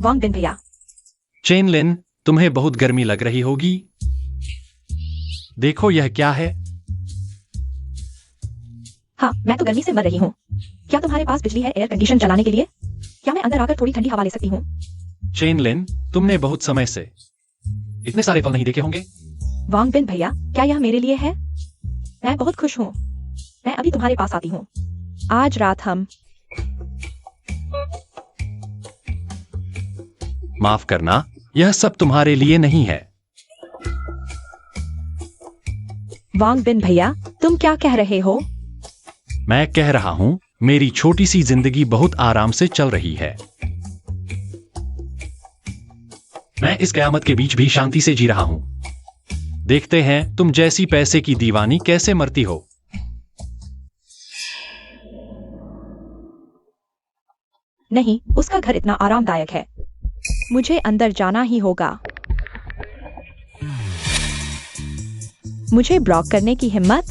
वांग बिन भैया, चेन लिन, तुम्हें बहुत गर्मी लग रही होगी। देखो यह क्या है? हाँ, मैं तो गर्मी से मर रही हूँ। क्या तुम्हारे पास बिजली है एयर कंडीशन चलाने के लिए? क्या मैं अंदर आकर थोड़ी ठंडी हवा ले सकती हूँ? चेन लिन, तुमने बहुत समय से इतने सारे फल नहीं देखे होंगे। वांग बिन भैया, क्या यह मेरे लिए है? मैं बहुत खुश हूँ। मैं अभी तुम्हारे पास आती हूँ। आज रात हम माफ करना, यह सब तुम्हारे लिए नहीं है। वांग बिन भैया, तुम क्या कह रहे हो? मैं कह रहा हूं, मेरी छोटी सी जिंदगी बहुत आराम से चल रही है। मैं इस कयामत के बीच भी शांति से जी रहा हूं। देखते हैं तुम जैसी पैसे की दीवानी कैसे मरती हो। नहीं, उसका घर इतना आरामदायक है। मुझे अंदर जाना ही होगा। मुझे ब्लॉक करने की हिम्मत?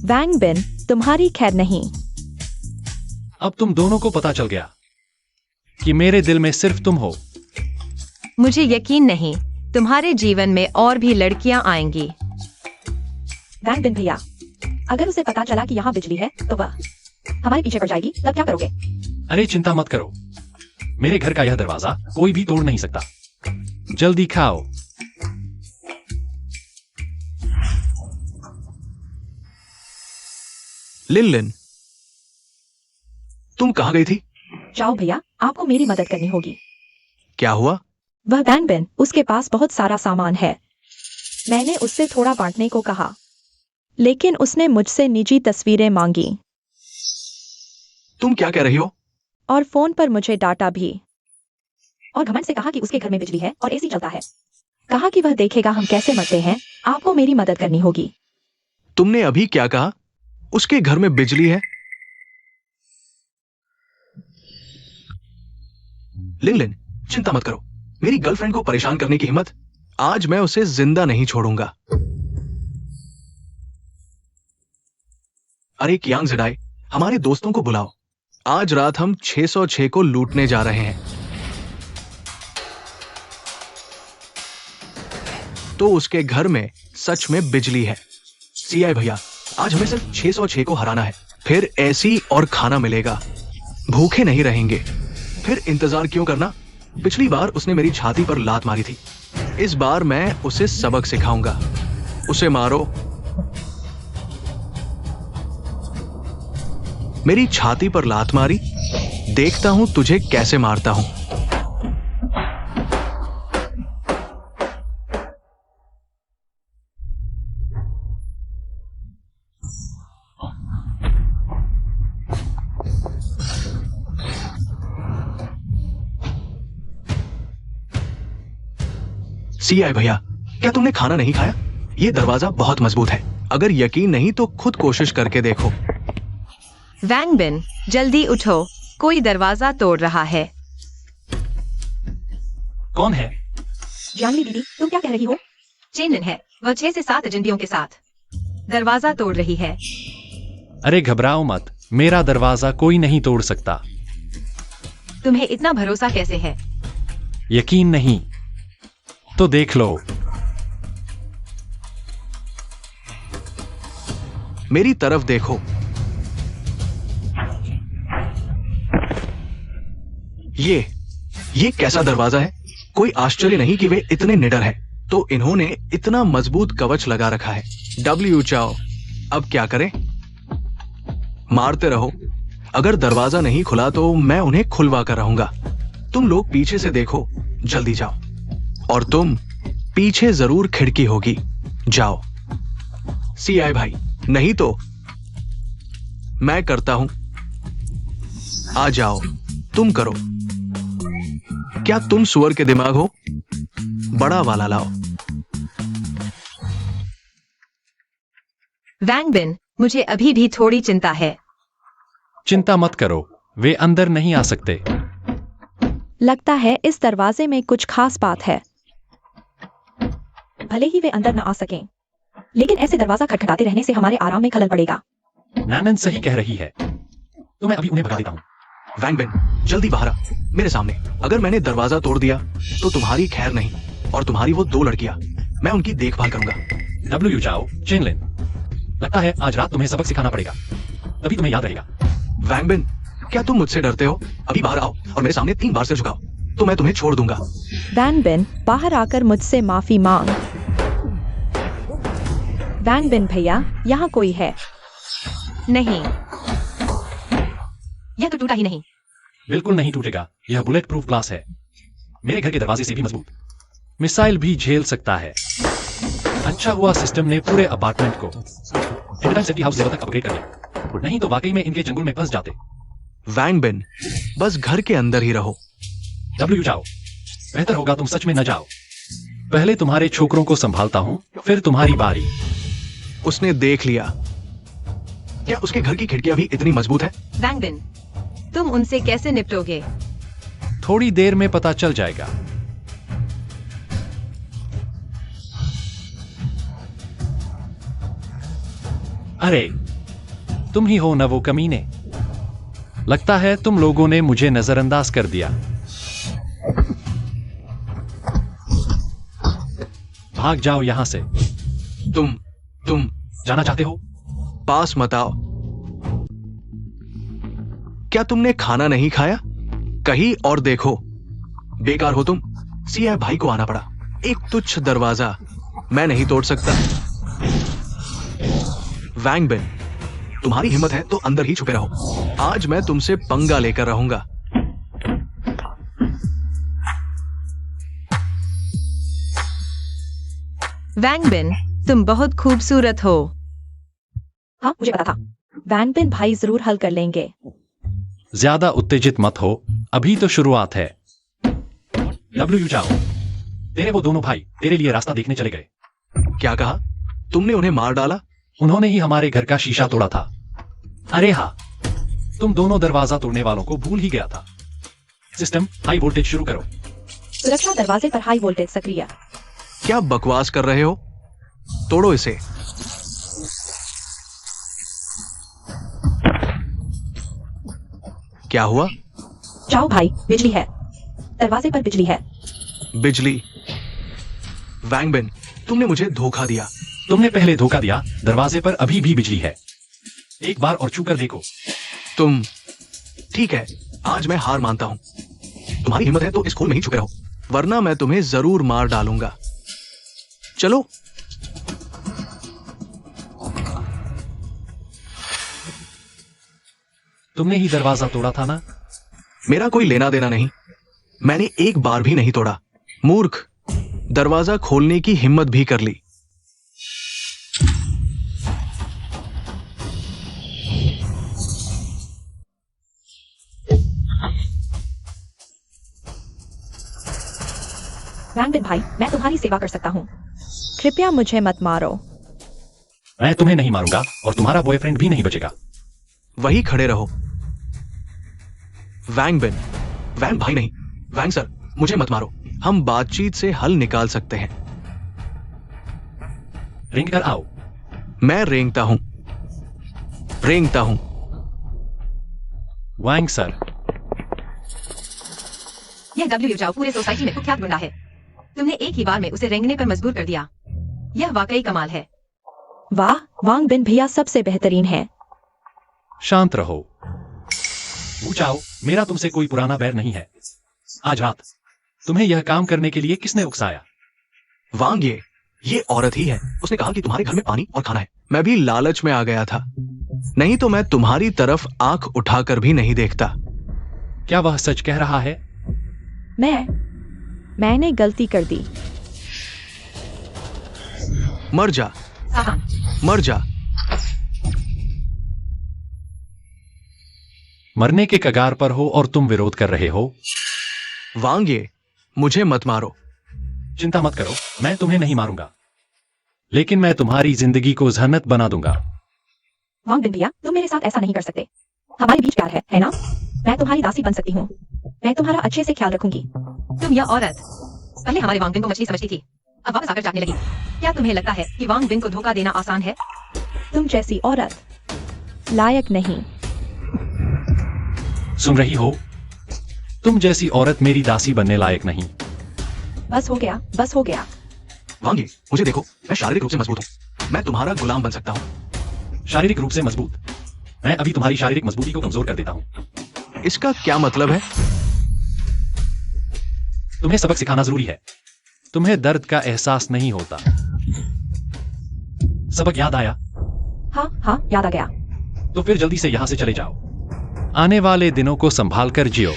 वांग बिन, तुम्हारी खैर नहीं। अब तुम दोनों को पता चल गया कि मेरे दिल में सिर्फ तुम हो। मुझे यकीन नहीं, तुम्हारे जीवन में और भी लड़कियां आएंगी। वांग बिन भैया, अगर उसे पता चला कि यहाँ बिजली है तो वह हमारे पीछे पड़ जाएगी, तब क्या करोगे? अरे चिंता मत करो, मेरे घर का यह दरवाजा कोई भी तोड़ नहीं सकता। जल्दी खाओ। लिन लिन, तुम कहां गई थी? जाओ भैया, आपको मेरी मदद करनी होगी। क्या हुआ? वह वांग बिन, उसके पास बहुत सारा सामान है। मैंने उससे थोड़ा बांटने को कहा, लेकिन उसने मुझसे निजी तस्वीरें मांगी तुम क्या कह रही हो? और फोन पर मुझे डांटा भी। और घमंड से कहा कि उसके घर में बिजली है और एसी चलता है। कहा कि वह देखेगा हम कैसे मरते हैं। आपको मेरी मदद करनी होगी। तुमने अभी क्या कहा? उसके घर में बिजली है? लिन लिन, चिंता मत करो। मेरी गर्लफ्रेंड को परेशान करने की हिम्मत? आज मैं उसे जिंदा नहीं छोड़ूंगा। अरे कियांग ज़ेडाई, हमारे दोस्तों को बुलाओ। आज रात हम 606 को लूटने जा रहे हैं। तो उसके घर में सच में बिजली है। सीआई भैया, आज हमें सिर्फ 606 को हराना है, फिर ऐसी और खाना मिलेगा। भूखे नहीं रहेंगे। फिर इंतजार क्यों करना? पिछली बार उसने मेरी छाती पर लात मारी थी। इस बार मैं उसे सबक सिखाऊंगा। उसे मारो। मेरी छाती पर लात मारी, देखता हूं तुझे कैसे मारता हूं। सीआई भैया, क्या तुमने खाना नहीं खाया? यह दरवाजा बहुत मजबूत है। अगर यकीन नहीं तो खुद कोशिश करके देखो। वांग बिन, जल्दी उठो, कोई दरवाजा तोड़ रहा है। कौन है? जानवी दीदी, तुम क्या कह रही हो? चेन लिन है, वह 6 से 7 एजेंटियों के साथ दरवाजा तोड़ रही है। अरे घबराओ मत, मेरा दरवाजा कोई नहीं तोड़ सकता। तुम्हें इतना भरोसा कैसे है? यकीन नहीं तो देख लो। मेरी तरफ देखो। ये कैसा दरवाजा है? कोई आश्चर्य नहीं कि वे इतने निडर हैं। तो इन्होंने इतना मजबूत कवच लगा रखा है। डब्ल्यू चाओ, अब क्या करें? मारते रहो। अगर दरवाजा नहीं खुला तो मैं उन्हें खुलवा कर रहूंगा। तुम लोग पीछे से देखो, जल्दी जाओ। और तुम पीछे जरूर खिड़की होगी, जाओ। सीआई भाई, नहीं तो मैं करता हूं। आ जाओ, तुम करो। क्या तुम सुअर के दिमाग हो? बड़ा वाला लाओ। वैंग बिन, मुझे अभी भी थोड़ी चिंता है। चिंता मत करो, वे अंदर नहीं आ सकते। लगता है इस दरवाजे में कुछ खास बात है। भले ही वे अंदर न आ सकें, लेकिन ऐसे दरवाजा खटखटाते रहने से हमारे आराम में खलल पड़ेगा। नैनन सही कह रही है, तो मैं अभी उन्हें भगा देता हूँ। वैंग बिन, जल्दी बाहर आ, मेरे सामने। अगर मैंने दरवाजा तोड़ दिया तो तुम्हारी खैर नहीं, और तुम्हारी वो 2 लड़कियां, मैं उनकी देखभाल करूंगा। डब्ल्यू चाओ, चेनलिन, लगता है आज रात तुम्हें सबक सिखाना पड़ेगा, तभी तुम्हें याद रहेगा। वैंग बिन, क्या तुम मुझसे डरते हो? अभी बाहर आओ और मेरे सामने 3 बार सिर झुकाओ, तो मैं तुम्हें छोड़ दूंगा। वैंग बिन, बाहर आकर मुझसे माफी मांग। वैंग बिन भैया, यहाँ कोई है? नहीं, यह तो टूटा ही नहीं। बिल्कुल नहीं टूटेगा, यह बुलेट प्रूफ ग्लास है, मेरे घर के दरवाजे से भी मजबूत, मिसाइल भी झेल सकता है। अच्छा हुआ सिस्टम ने पूरे अपार्टमेंट को इंटरनल सिटी हाउस लेवल तक अपग्रेड कर दिया, नहीं तो वाकई में इनके जंगल में फंस जाते। वैंग बिन, बस घर के अंदर ही रहो। डब्ल्यू जाओ, बेहतर होगा तुम सच में न जाओ। पहले तुम्हारे छोकरों को संभालता हूँ, फिर तुम्हारी बारी। उसने देख लिया। क्या उसके घर की खिड़कियां भी इतनी मजबूत है? वैंग बिन, तुम उनसे कैसे निपटोगे? थोड़ी देर में पता चल जाएगा। अरे, तुम ही हो न वो कमीने। लगता है तुम लोगों ने मुझे नजरअंदाज कर दिया। भाग जाओ यहां से। तुम जाना चाहते हो? पास मत आओ। क्या तुमने खाना नहीं खाया? कहीं और देखो, बेकार हो तुम। सीआई भाई को आना पड़ा। एक तुच्छ दरवाजा मैं नहीं तोड़ सकता। वैंग बिन, तुम्हारी हिम्मत है तो अंदर ही छुपे रहो। आज मैं तुमसे पंगा लेकर रहूंगा। वैंग बिन, तुम बहुत खूबसूरत हो। हाँ, मुझे पता था। वैंग बिन भाई जरूर हल कर लेंगे। ज्यादा उत्तेजित मत हो, अभी तो शुरुआत है। डब्ल्यू जाओ, तेरे वो दोनों भाई तेरे लिए रास्ता देखने चले गए। क्या कहा? तुमने उन्हें मार डाला? उन्होंने ही हमारे घर का शीशा तोड़ा था। अरे हाँ, तुम दोनों दरवाजा तोड़ने वालों को भूल ही गया था। सिस्टम हाई वोल्टेज शुरू करो। सुरक्षा दरवाजे पर हाई वोल्टेज सक्रिय। क्या बकवास कर रहे हो? तोड़ो इसे। क्या हुआ? जाओ भाई, बिजली है। दरवाजे पर बिजली है। बिजली? वैंग बिन, तुमने मुझे धोखा दिया। तुमने पहले धोखा दिया, दरवाजे पर अभी भी बिजली है। एक बार और छू कर देखो। तुम ठीक है, आज मैं हार मानता हूं। तुम्हारी हिम्मत है तो इस खोल में ही छुपे रहो, वरना मैं तुम्हें जरूर मार डालूंगा। चलो। तुमने ही दरवाजा तोड़ा था ना? मेरा कोई लेना देना नहीं, मैंने एक बार भी नहीं तोड़ा। मूर्ख, दरवाजा खोलने की हिम्मत भी कर ली। वैंग बिन भाई, मैं तुम्हारी सेवा कर सकता हूँ। कृपया मुझे मत मारो। मैं तुम्हें नहीं मारूंगा और तुम्हारा बॉयफ्रेंड भी नहीं बचेगा। वही खड़े रहो। वैंग बिन, वैंग भाई नहीं, वैंग सर, मुझे मत मारो। हम बातचीत से हल निकाल सकते हैं। रेंग कर आओ। मैं रेंगता हूं, रेंगता हूं। वैंग सर, यह डब्ल्यू जाओ पूरे सोसाइटी में कुख्यात गुंडा है। तुमने एक ही बार में उसे रेंगने पर मजबूर कर दिया। यह वाकई कमाल है। वाह, वांग बिन भैया सबसे बेहतरीन है। शांत रहो। पूछाओ, मेरा तुमसे कोई पुराना बैर नहीं है। आज रात तुम्हें यह काम करने के लिए किसने उकसाया? वांग, ये औरत ही है। उसने कहा कि तुम्हारे घर में पानी और खाना है। मैं भी लालच में आ गया था। नहीं तो मैं तुम्हारी तरफ आंख उठाकर भी नहीं देखता। क्या वह सच कह रहा है? मैंने गलती कर दी। मर जा, सावधान। मर जा। मरने के कगार पर हो और तुम विरोध कर रहे हो? वांगे, मुझे मत मारो। चिंता मत करो, मैं तुम्हें नहीं मारूंगा, लेकिन मैं तुम्हारी जिंदगी को जहन्नत बना दूंगा। वांग बिन भैया, तुम मेरे साथ ऐसा नहीं कर सकते। हमारे बीच प्यार है ना? मैं तुम्हारी दासी बन सकती हूँ। मैं तुम्हारा अच्छे से ख्याल रखूंगी। तुम यह औरत पहले हमारे वांग बिन को मछली समझती थी, अब वापस आकर जाने लगी। क्या तुम्हें लगता है कि वांग बिन को धोखा देना आसान है? तुम जैसी औरत लायक नहीं। सुन रही हो? तुम जैसी औरत मेरी दासी बनने लायक नहीं। बस हो गया, बस हो गया। वांगे, मुझे देखो, मैं शारीरिक रूप से मजबूत हूँ। मैं तुम्हारा गुलाम बन सकता हूँ। शारीरिक रूप से मजबूत? मैं अभी तुम्हारी शारीरिक मजबूती को कमजोर कर देता हूं। इसका क्या मतलब है? तुम्हें सबक सिखाना जरूरी है। तुम्हें दर्द का एहसास नहीं होता। सबक याद आया? हाँ, याद आ गया। तो फिर जल्दी से यहां से चले जाओ। आने वाले दिनों को संभाल कर जियो।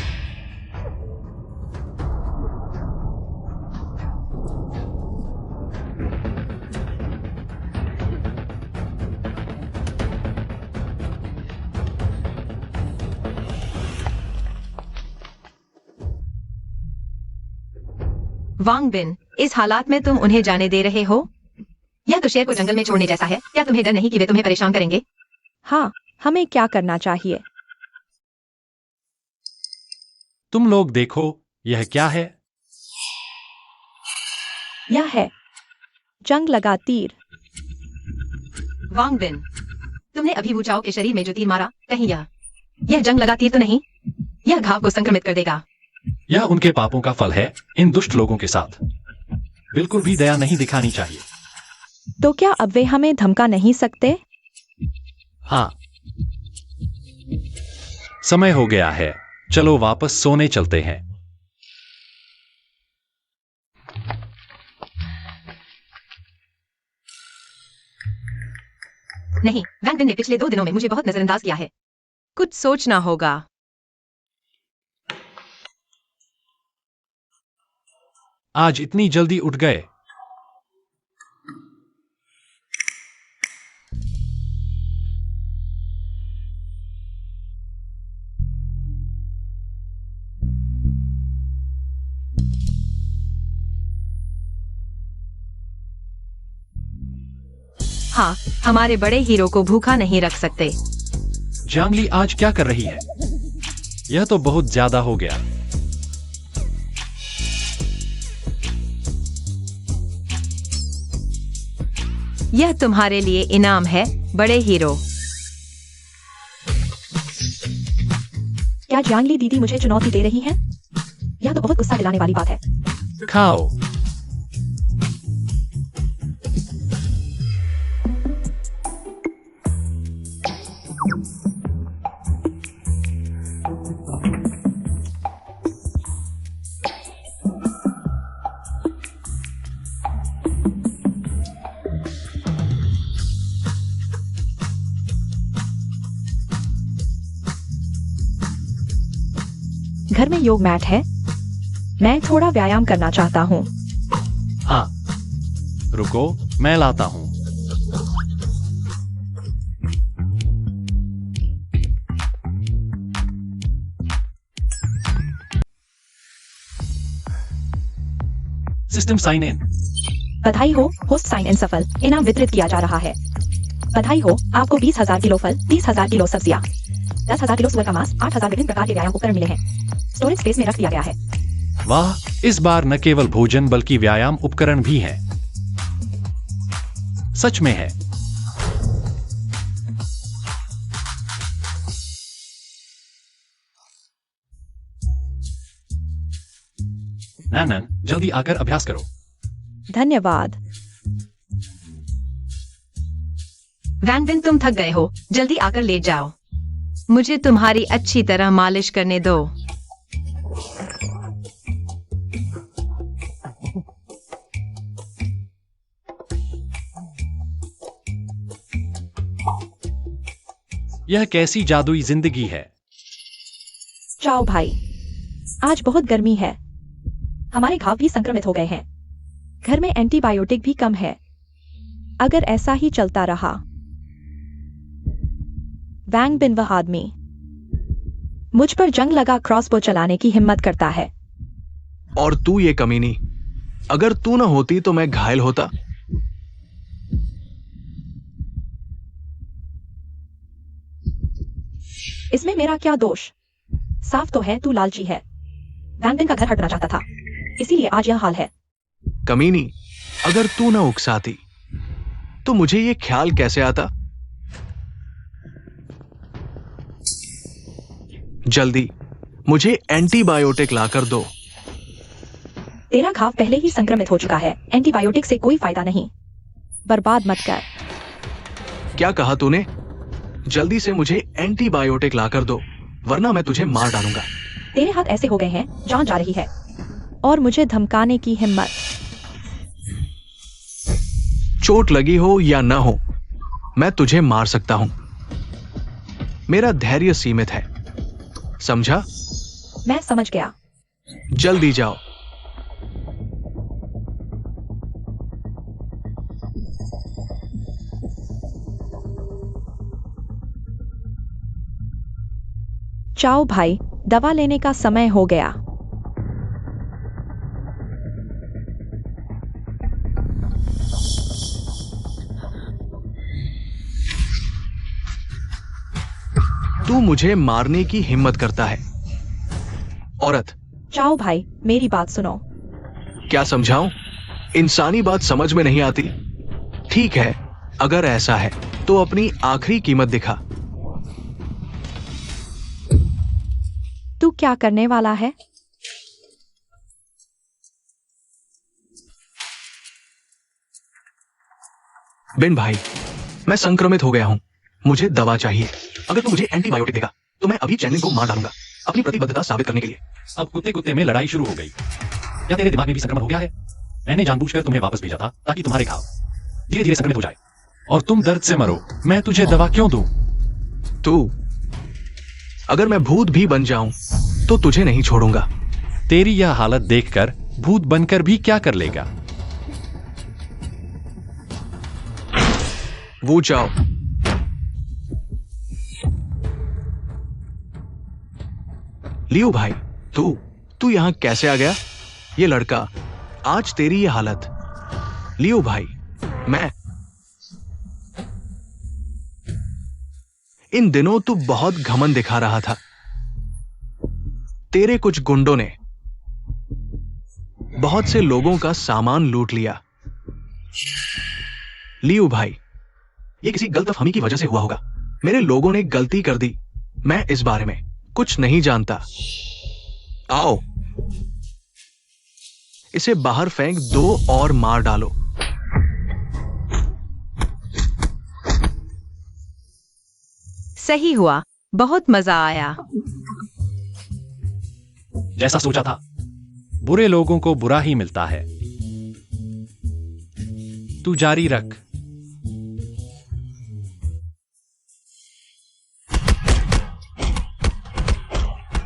वांग बिन, इस हालात में तुम उन्हें जाने दे रहे हो? यह तो शेर को जंगल में छोड़ने जैसा है। क्या तुम्हें डर नहीं कि वे तुम्हें परेशान करेंगे? हाँ, हमें क्या करना चाहिए? तुम लोग देखो, यह क्या है? यह है जंग लगा तीर। वांग बिन, तुमने अभी वू चाओ के शरीर में जो तीर मारा, कहीं यह जंग लगा तीर तो नहीं? यह घाव को संक्रमित कर देगा। यह उनके पापों का फल है। इन दुष्ट लोगों के साथ बिल्कुल भी दया नहीं दिखानी चाहिए। तो क्या अब वे हमें धमका नहीं सकते? हाँ, समय हो गया है। चलो वापस सोने चलते हैं। नहीं, वांग बिन ने पिछले 2 दिनों में मुझे बहुत नजरअंदाज किया है। कुछ सोचना होगा। आज इतनी जल्दी उठ गए? हाँ, हमारे बड़े हीरो को भूखा नहीं रख सकते। जांगली आज क्या कर रही है? यह तो बहुत ज्यादा हो गया। यह तुम्हारे लिए इनाम है, बड़े हीरो। क्या जांगली दीदी मुझे चुनौती दे रही है? यह तो बहुत गुस्सा दिलाने वाली बात है। खाओ। घर में योग मैट है। मैं थोड़ा व्यायाम करना चाहता हूँ। हाँ, रुको, मैं लाता हूं। System sign in. बधाई हो, होस्ट साइन इन सफल। इनाम वितरित किया जा रहा है। बधाई हो, आपको 20,000 किलो फल, 30,000 किलो सब्जियां, 10,000 किलो सुअर का मांस, 8,000 विभिन्न प्रकार के व्यायाम उपकरण मिले हैं। स्टोरेज स्पेस में रख दिया गया है। वाह, इस बार न केवल भोजन बल्कि व्यायाम उपकरण भी हैं। सच में है। नैनन, जल्दी आकर अभ्यास करो। धन्यवाद। वांग बिन, तुम थक गए हो, जल्दी आकर लेट जाओ। मुझे तुम्हारी अच्छी तरह मालिश करने दो। यह कैसी जादुई जिंदगी है। चाओ भाई, आज बहुत गर्मी है। हमारे घाव भी संक्रमित हो गए हैं। घर में एंटीबायोटिक भी कम है। अगर ऐसा ही चलता रहा, वैंग बिन वह आदमी मुझ पर जंग लगा क्रॉसबो चलाने की हिम्मत करता है। और तू ये कमीनी, अगर तू ना होती तो मैं घायल होता। इसमें मेरा क्या दोष? साफ तो है तू लालची है। वैंग बिन का घर हटना चाहता था, इसीलिए आज यह हाल है। कमीनी, अगर तू ना उकसाती तो मुझे ये ख्याल कैसे आता? जल्दी मुझे एंटीबायोटिक लाकर दो। तेरा घाव पहले ही संक्रमित हो चुका है। एंटीबायोटिक से कोई फायदा नहीं। बर्बाद मत कर। क्या कहा तूने? जल्दी से मुझे एंटीबायोटिक लाकर दो, वरना मैं तुझे मार डालूंगा। तेरे हाथ ऐसे हो गए हैं, जान जा रही है। और मुझे धमकाने की हिम्मत। चोट लगी हो या ना हो, मैं तुझे मार सकता हूं। मेरा धैर्य सीमित है, समझा? मैं समझ गया। जल्दी जाओ। चाओ भाई, दवा लेने का समय हो गया। तू मुझे मारने की हिम्मत करता है, औरत। चाओ भाई, मेरी बात सुनो। क्या समझाऊं? इंसानी बात समझ में नहीं आती। ठीक है, अगर ऐसा है तो अपनी आखिरी कीमत दिखा। तू क्या करने वाला है? बिन भाई, मैं संक्रमित हो गया हूं। मुझे दवा चाहिए। अगर तू मुझे एंटीबायोटिक देगा तो मैं अभी चैनलिंग को मार डालूंगा, अपनी प्रतिबद्धता साबित करने के लिए। अब कुत्ते कुत्ते में लड़ाई शुरू हो गई। क्या तेरे दिमाग में भी संक्रमण हो गया है? मैंने जानबूझकर तुम्हें वापस भेजा था ताकि तुम्हारे घाव धीरे धीरे संक्रमित हो जाए और तुम दर्द से मरो। मैं तुझे दवा क्यों दूं? तू, अगर मैं भूत भी बन जाऊं तो तुझे नहीं छोड़ूंगा। तेरी यह हालत देखकर भूत बनकर भी क्या कर लेगा? वो जाओ। लियो भाई, तू यहां कैसे आ गया? ये लड़का, आज तेरी ये हालत। लियो भाई, मैं इन दिनों तू बहुत घमंड दिखा रहा था। तेरे कुछ गुंडों ने बहुत से लोगों का सामान लूट लिया। लियो भाई, ये किसी गलतफहमी की वजह से हुआ होगा। मेरे लोगों ने गलती कर दी। मैं इस बारे में कुछ नहीं जानता। आओ, इसे बाहर फेंक दो और मार डालो। सही हुआ, बहुत मजा आया। जैसा सोचा था, बुरे लोगों को बुरा ही मिलता है। तू जारी रख।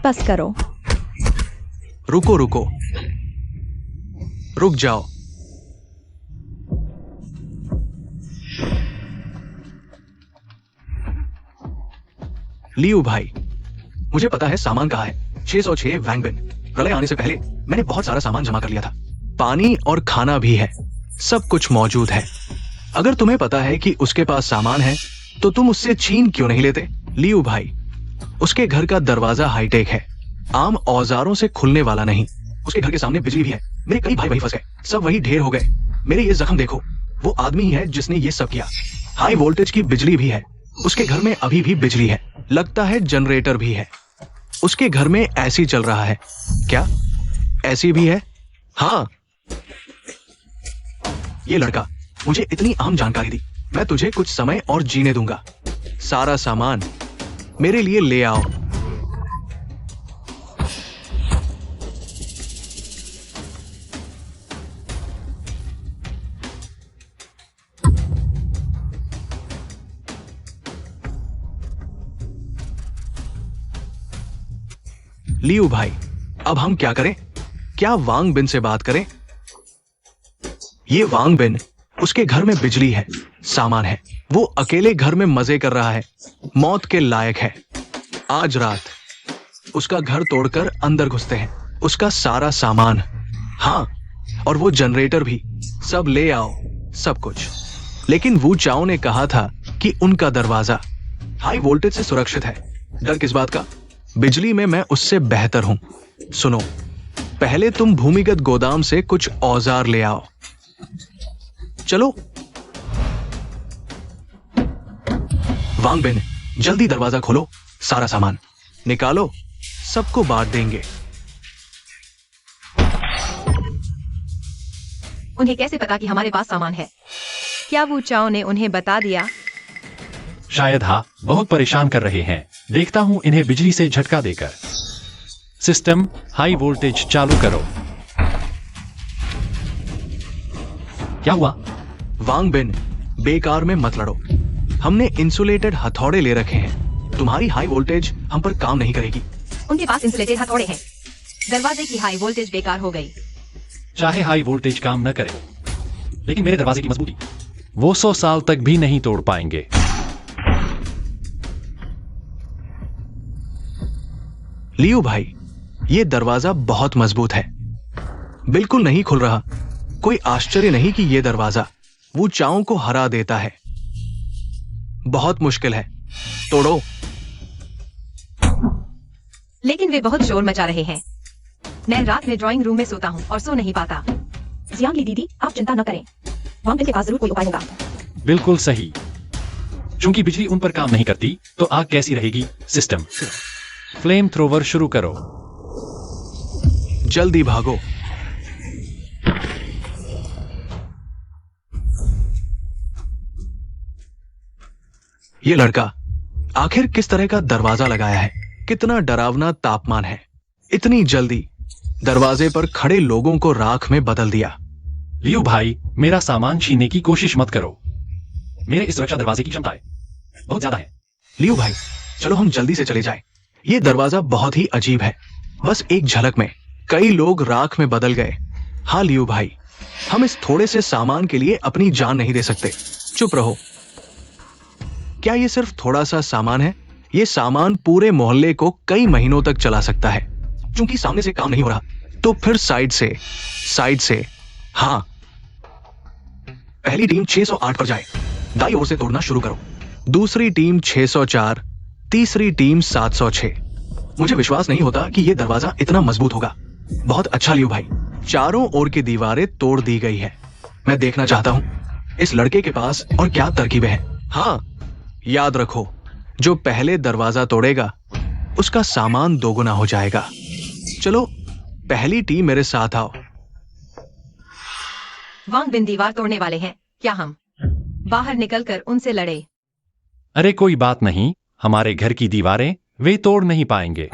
बस करो। रुको रुको, रुक जाओ। लियो भाई, मुझे पता है सामान कहाँ है। 606 वैंग बिन। प्रलय आने से पहले मैंने बहुत सारा सामान जमा कर लिया था। पानी और खाना भी है, सब कुछ मौजूद है। अगर तुम्हें पता है कि उसके पास सामान है तो तुम उससे छीन क्यों नहीं लेते? लियो भाई, उसके घर का दरवाजा हाईटेक है, आम औजारों से खुलने वाला नहीं। उसके घर के सामने बिजली भी है। मेरे कई भाई वही फंस गए, सब वही ढेर हो गए। मेरे ये जख्म देखो, वो आदमी ही है जिसने ये सब किया। हाई वोल्टेज की बिजली भी है। उसके घर में अभी भी बिजली है, लगता है जनरेटर भी है। उसके घर में एसी चल रहा है। क्या एसी भी है? हाँ। ये लड़का मुझे इतनी अहम जानकारी दी। मैं तुझे कुछ समय और जीने दूंगा। सारा सामान मेरे लिए ले आओ। लियू भाई, अब हम क्या करें? क्या वांग बिन से बात करें? ये वांग बिन, उसके घर में बिजली है, सामान है, वो अकेले घर में मजे कर रहा है, मौत के लायक है। आज रात उसका घर तोड़कर अंदर घुसते हैं, उसका सारा सामान, हाँ, और वो जनरेटर भी, सब ले आओ, सब कुछ। लेकिन वू चाओ ने कहा था कि उनका दरवाजा हाई वोल्टेज से सुरक्षित है। डर किस बात का? बिजली में मैं उससे बेहतर हूं। सुनो, पहले तुम भूमिगत गोदाम से कुछ औजार ले आओ। चलो। वांग बिन, जल्दी दरवाजा खोलो, सारा सामान निकालो, सबको बांट देंगे। उन्हें कैसे पता कि हमारे पास सामान है? क्या वू चाओ ने उन्हें बता दिया? शायद हाँ, बहुत परेशान कर रहे हैं। देखता हूं इन्हें बिजली से झटका देकर। सिस्टम हाई वोल्टेज चालू करो। क्या हुआ? वांग बिन, बेकार में मत लड़ो। हमने इंसुलेटेड हथौड़े ले रखे हैं, तुम्हारी हाई वोल्टेज हम पर काम नहीं करेगी। उनके पास इंसुलेटेड हथौड़े हैं। दरवाजे की हाई वोल्टेज बेकार हो गई। चाहे हाई वोल्टेज काम न करे, लेकिन मेरे दरवाजे की मजबूती वो 100 साल तक भी नहीं तोड़ पाएंगे। लियू भाई, ये दरवाजा बहुत मजबूत है, बिल्कुल नहीं खुल रहा। कोई आश्चर्य नहीं कि ये दरवाजा वो चाओ को हरा देता है। बहुत मुश्किल है, तोड़ो। लेकिन वे बहुत शोर मचा रहे हैं। मैं रात में ड्राइंग रूम में सोता हूँ और सो नहीं पाता। जियांगली दीदी, आप चिंता न करें, वांग बिन के पास जरूर कोई उपाय होगा। बिल्कुल सही। चूंकि बिजली उन पर काम नहीं करती, तो आग कैसी रहेगी? सिस्टम फ्लेम थ्रोवर शुरू करो। जल्दी भागो। ये लड़का आखिर किस तरह का दरवाजा लगाया है? कितना डरावना तापमान है। इतनी जल्दी दरवाजे पर खड़े लोगों को राख में बदल दिया। लियू भाई, मेरा सामान छीनने की कोशिश मत करो। मेरे इस सुरक्षा दरवाजे की क्षमताएं बहुत ज्यादा है। लियू भाई, चलो हम जल्दी से चले जाएं। ये दरवाजा बहुत ही अजीब है। बस एक झलक में कई लोग राख में बदल गए। हाँ लियू भाई, हम इस थोड़े से सामान के लिए अपनी जान नहीं दे सकते। चुप रहो। क्या ये सिर्फ थोड़ा सा सामान है? ये सामान पूरे मोहल्ले को कई महीनों तक चला सकता है। क्योंकि सामने से काम नहीं हो रहा, तो फिर साइड से। हाँ, पहली टीम 608 पर जाए, दाईं ओर से तोड़ना शुरू करो। दूसरी टीम 604, तीसरी टीम 706। मुझे विश्वास नहीं होता कि यह दरवाजा इतना मजबूत होगा। बहुत अच्छा लियू भाई, चारों ओर की दीवारें तोड़ दी गई है। मैं देखना चाहता हूं इस लड़के के पास और क्या तरकीबें हैं। हाँ, याद रखो, जो पहले दरवाजा तोड़ेगा उसका सामान दोगुना हो जाएगा। चलो, पहली टीम मेरे साथ आओ। वांग बिन दीवार तोड़ने वाले हैं। क्या हम बाहर निकलकर उनसे लड़े? अरे कोई बात नहीं, हमारे घर की दीवारें वे तोड़ नहीं पाएंगे।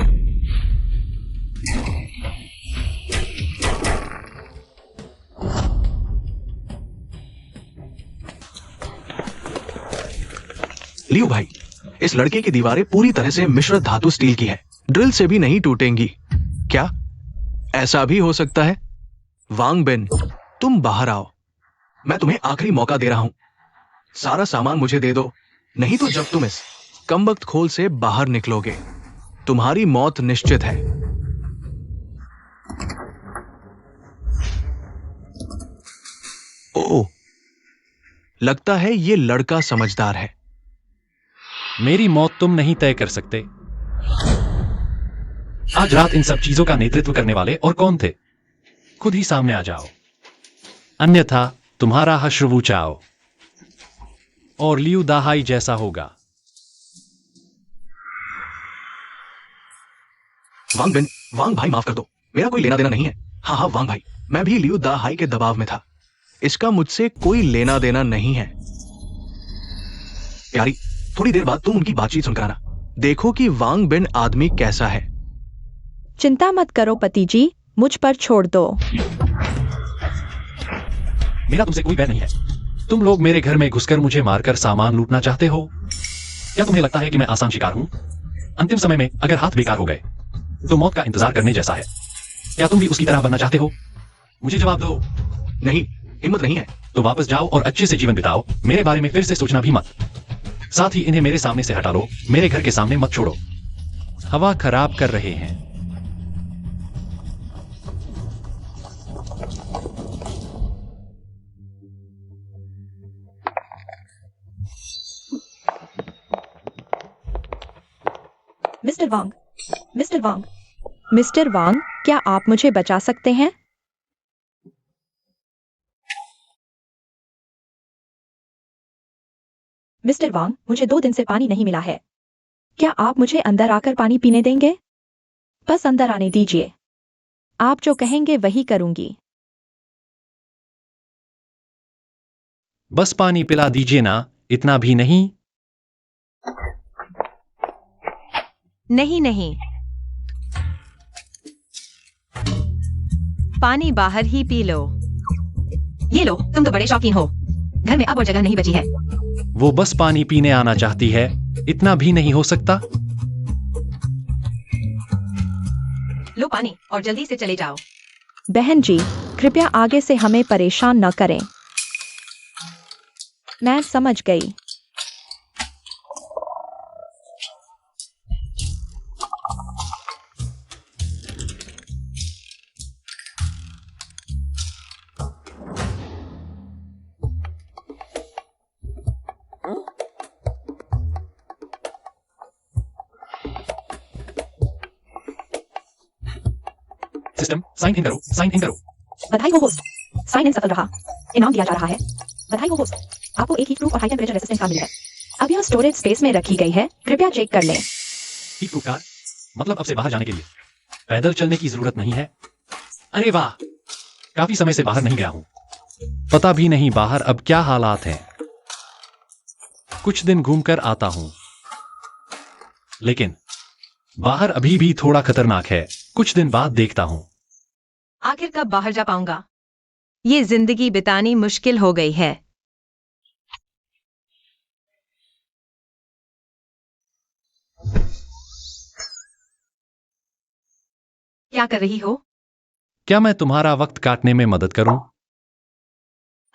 लियू भाई, इस लड़के की दीवारें पूरी तरह से मिश्र धातु स्टील की है, ड्रिल से भी नहीं टूटेंगी। क्या ऐसा भी हो सकता है? वांग बिन, तुम बाहर आओ। मैं तुम्हें आखिरी मौका दे रहा हूं। सारा सामान मुझे दे दो, नहीं तो जब तुम इस कमबख्त खोल से बाहर निकलोगे, तुम्हारी मौत निश्चित है। ओह, लगता है ये लड़का समझदार है। मेरी मौत तुम नहीं तय कर सकते। आज रात इन सब चीजों का नेतृत्व करने वाले और कौन थे? खुद ही सामने आ जाओ, अन्यथा तुम्हारा हश्र वू चाओ और लियू दाहाई जैसा होगा। वांग बिन, वांग भाई माफ कर दो, मेरा कोई लेना देना नहीं है। हाँ वांग भाई, मैं भी लियू दाहाई के दबाव में था। इसका मुझसे कोई लेना देना नहीं है। प्यारी, थोड़ी देर बाद तुम उनकी बातचीत सुनकर आना। देखो कि वांग बिन आदमी कैसा है। चिंता मत करो पति जी, मुझ पर छोड़ दो। मेरा तुमसे कोई बैर नहीं है। तुम लोग मेरे घर में घुसकर मुझे मारकर सामान लूटना चाहते हो। क्या तुम्हें लगता है कि मैं आसान शिकार हूं? अंतिम समय में अगर हाथ बेकार हो गए तो मौत का इंतजार करने जैसा है। क्या तुम भी उसकी तरह बनना चाहते हो? मुझे जवाब दो। नहीं, हिम्मत नहीं है। तो वापस जाओ और अच्छे से जीवन बिताओ। मेरे बारे में फिर से सोचना भी मत। साथ ही इन्हें मेरे सामने से हटा लो। मेरे घर के सामने मत छोड़ो। हवा खराब कर रहे हैं। मिस्टर वांग, मिस्टर वांग, मिस्टर वांग, क्या आप मुझे बचा सकते हैं? मिस्टर वांग, मुझे 2 दिन से पानी नहीं मिला है। क्या आप मुझे अंदर आकर पानी पीने देंगे? बस अंदर आने दीजिए। आप जो कहेंगे वही करूंगी। बस पानी पिला दीजिए ना, इतना भी नहीं। नहीं नहीं, पानी बाहर ही पी लो। ये लो, तुम तो बड़े शौकीन हो। घर में अब और जगह नहीं बची है। वो बस पानी पीने आना चाहती है, इतना भी नहीं हो सकता? लो पानी और जल्दी से चले जाओ। बहन जी, कृपया आगे से हमें परेशान न करें। मैं समझ गई। सिस्टम, साइन इन करो, साइन इन करो। बधाई हो होस्ट, साइन इन सफल रहा। इनाम दिया जा रहा है। बधाई हो होस्ट, आपको एक हीट प्रूफ और हाई टेम्परेचर रेसिस्टेंट कार मिली है। अब यह स्टोरेज स्पेस में रखी गई है, कृपया चेक कर लें। Heat proof car? मतलब अब से बाहर जाने के लिए पैदल चलने की जरूरत नहीं है। अरे वाह, काफी समय से बाहर नहीं गया हूं। पता भी नहीं बाहर अब क्या हालात हैं। कुछ दिन घूमकर आता हूं। लेकिन बाहर अभी भी थोड़ा खतरनाक है। कुछ दिन बाद देखता हूं। आखिर कब बाहर जा पाऊंगा? ये जिंदगी बितानी मुश्किल हो गई है। क्या कर रही हो? क्या मैं तुम्हारा वक्त काटने में मदद करूं?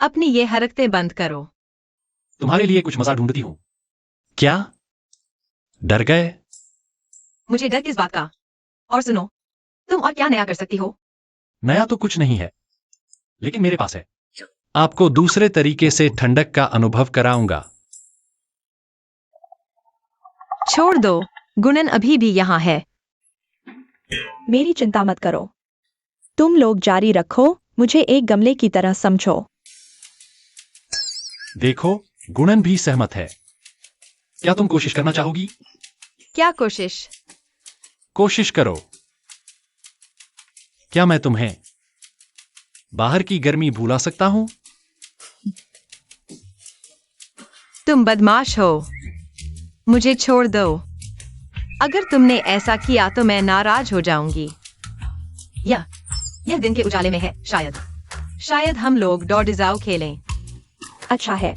अपनी ये हरकतें बंद करो। तुम्हारे लिए कुछ मजा ढूंढती हूं। क्या डर गए? मुझे डर किस बात का? और सुनो, तुम और क्या नया कर सकती हो? नया तो कुछ नहीं है, लेकिन मेरे पास है। आपको दूसरे तरीके से ठंडक का अनुभव कराऊंगा। छोड़ दो, गुणन अभी भी यहाँ है। मेरी चिंता मत करो। तुम लोग जारी रखो, मुझे एक गमले की तरह समझो। देखो, गुणन भी सहमत है। क्या तुम कोशिश करना चाहोगी? क्या कोशिश? कोशिश करो। क्या मैं तुम्हें बाहर की गर्मी भुला सकता हूं? तुम बदमाश हो। मुझे छोड़ दो। अगर तुमने ऐसा किया तो मैं नाराज हो जाऊंगी। यह दिन के उजाले में है। शायद हम लोग डॉडिजाओ खेलें। अच्छा है।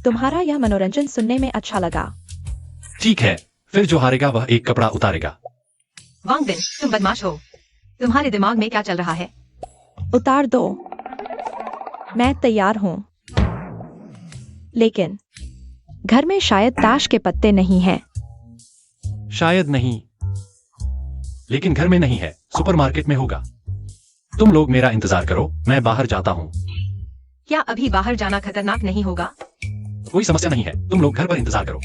तुम्हारा यह मनोरंजन सुनने में अच्छा लगा। ठीक है, फिर जो हारेगा वह एक कपड़ा उतारेगा। वांगबिन, तुम बदमाश हो। तुम्हारे दिमाग में क्या चल रहा है? उतार दो। मैं तैयार हूं। लेकिन घर में शायद ताश के पत्ते नहीं हैं। शायद नहीं, लेकिन घर में नहीं है, सुपरमार्केट में होगा। तुम लोग मेरा इंतजार करो, मैं बाहर जाता हूं। क्या अभी बाहर जाना खतरनाक नहीं होगा? कोई समस्या नहीं है, तुम लोग घर पर इंतजार करो।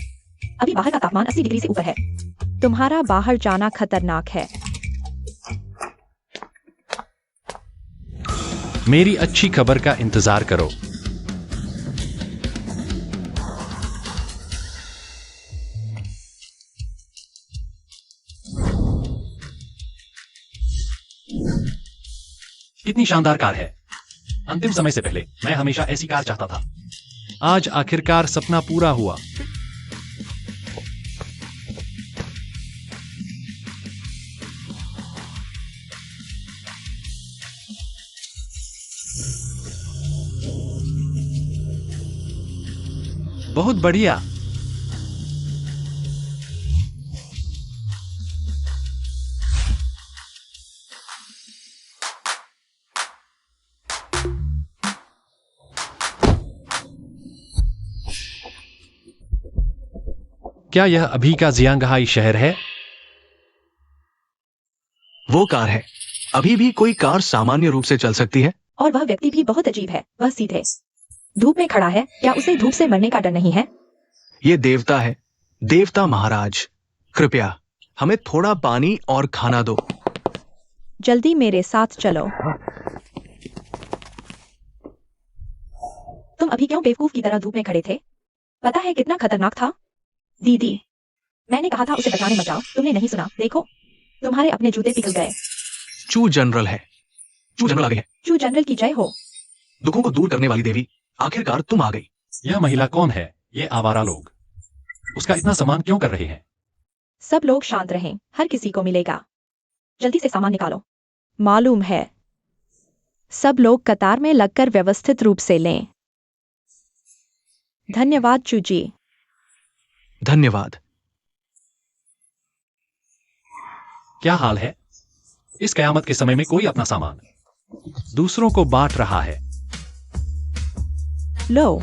अभी बाहर का तापमान 80 डिग्री से ऊपर है। तुम्हारा बाहर जाना खतरनाक है। मेरी अच्छी खबर का इंतजार करो। कितनी शानदार कार है। अंतिम समय से पहले मैं हमेशा ऐसी कार चाहता था। आज आखिरकार सपना पूरा हुआ। बहुत बढ़िया। क्या यह अभी का जियांगहाई शहर है? वो कार है। अभी भी कोई कार सामान्य रूप से चल सकती है। और वह व्यक्ति भी बहुत अजीब है, वह सीधे धूप में खड़ा है। क्या उसे धूप से मरने का डर नहीं है? ये देवता है, देवता महाराज। कृपया हमें थोड़ा पानी और खाना दो। जल्दी मेरे साथ चलो। तुम अभी क्यों बेवकूफ की तरह धूप में खड़े थे? पता है कितना खतरनाक था? दीदी, मैंने कहा था उसे बचाने मत जाओ, तुमने नहीं सुना। देखो, तुम्हारे अपने जूते पिघल गए। चू जनरल है। चू जनरल आ गई है। चू जनरल की जय हो। दुखों को दूर करने वाली देवी, आखिरकार तुम आ गई। यह महिला कौन है? ये आवारा लोग उसका इतना सम्मान क्यों कर रहे हैं? सब लोग शांत रहें, हर किसी को मिलेगा। जल्दी से सामान निकालो। मालूम है। सब लोग कतार में लगकर व्यवस्थित रूप से लें। धन्यवाद चूजी। धन्यवाद। क्या हाल है? इस कयामत के समय में कोई अपना सामान दूसरों को बांट रहा है। लो।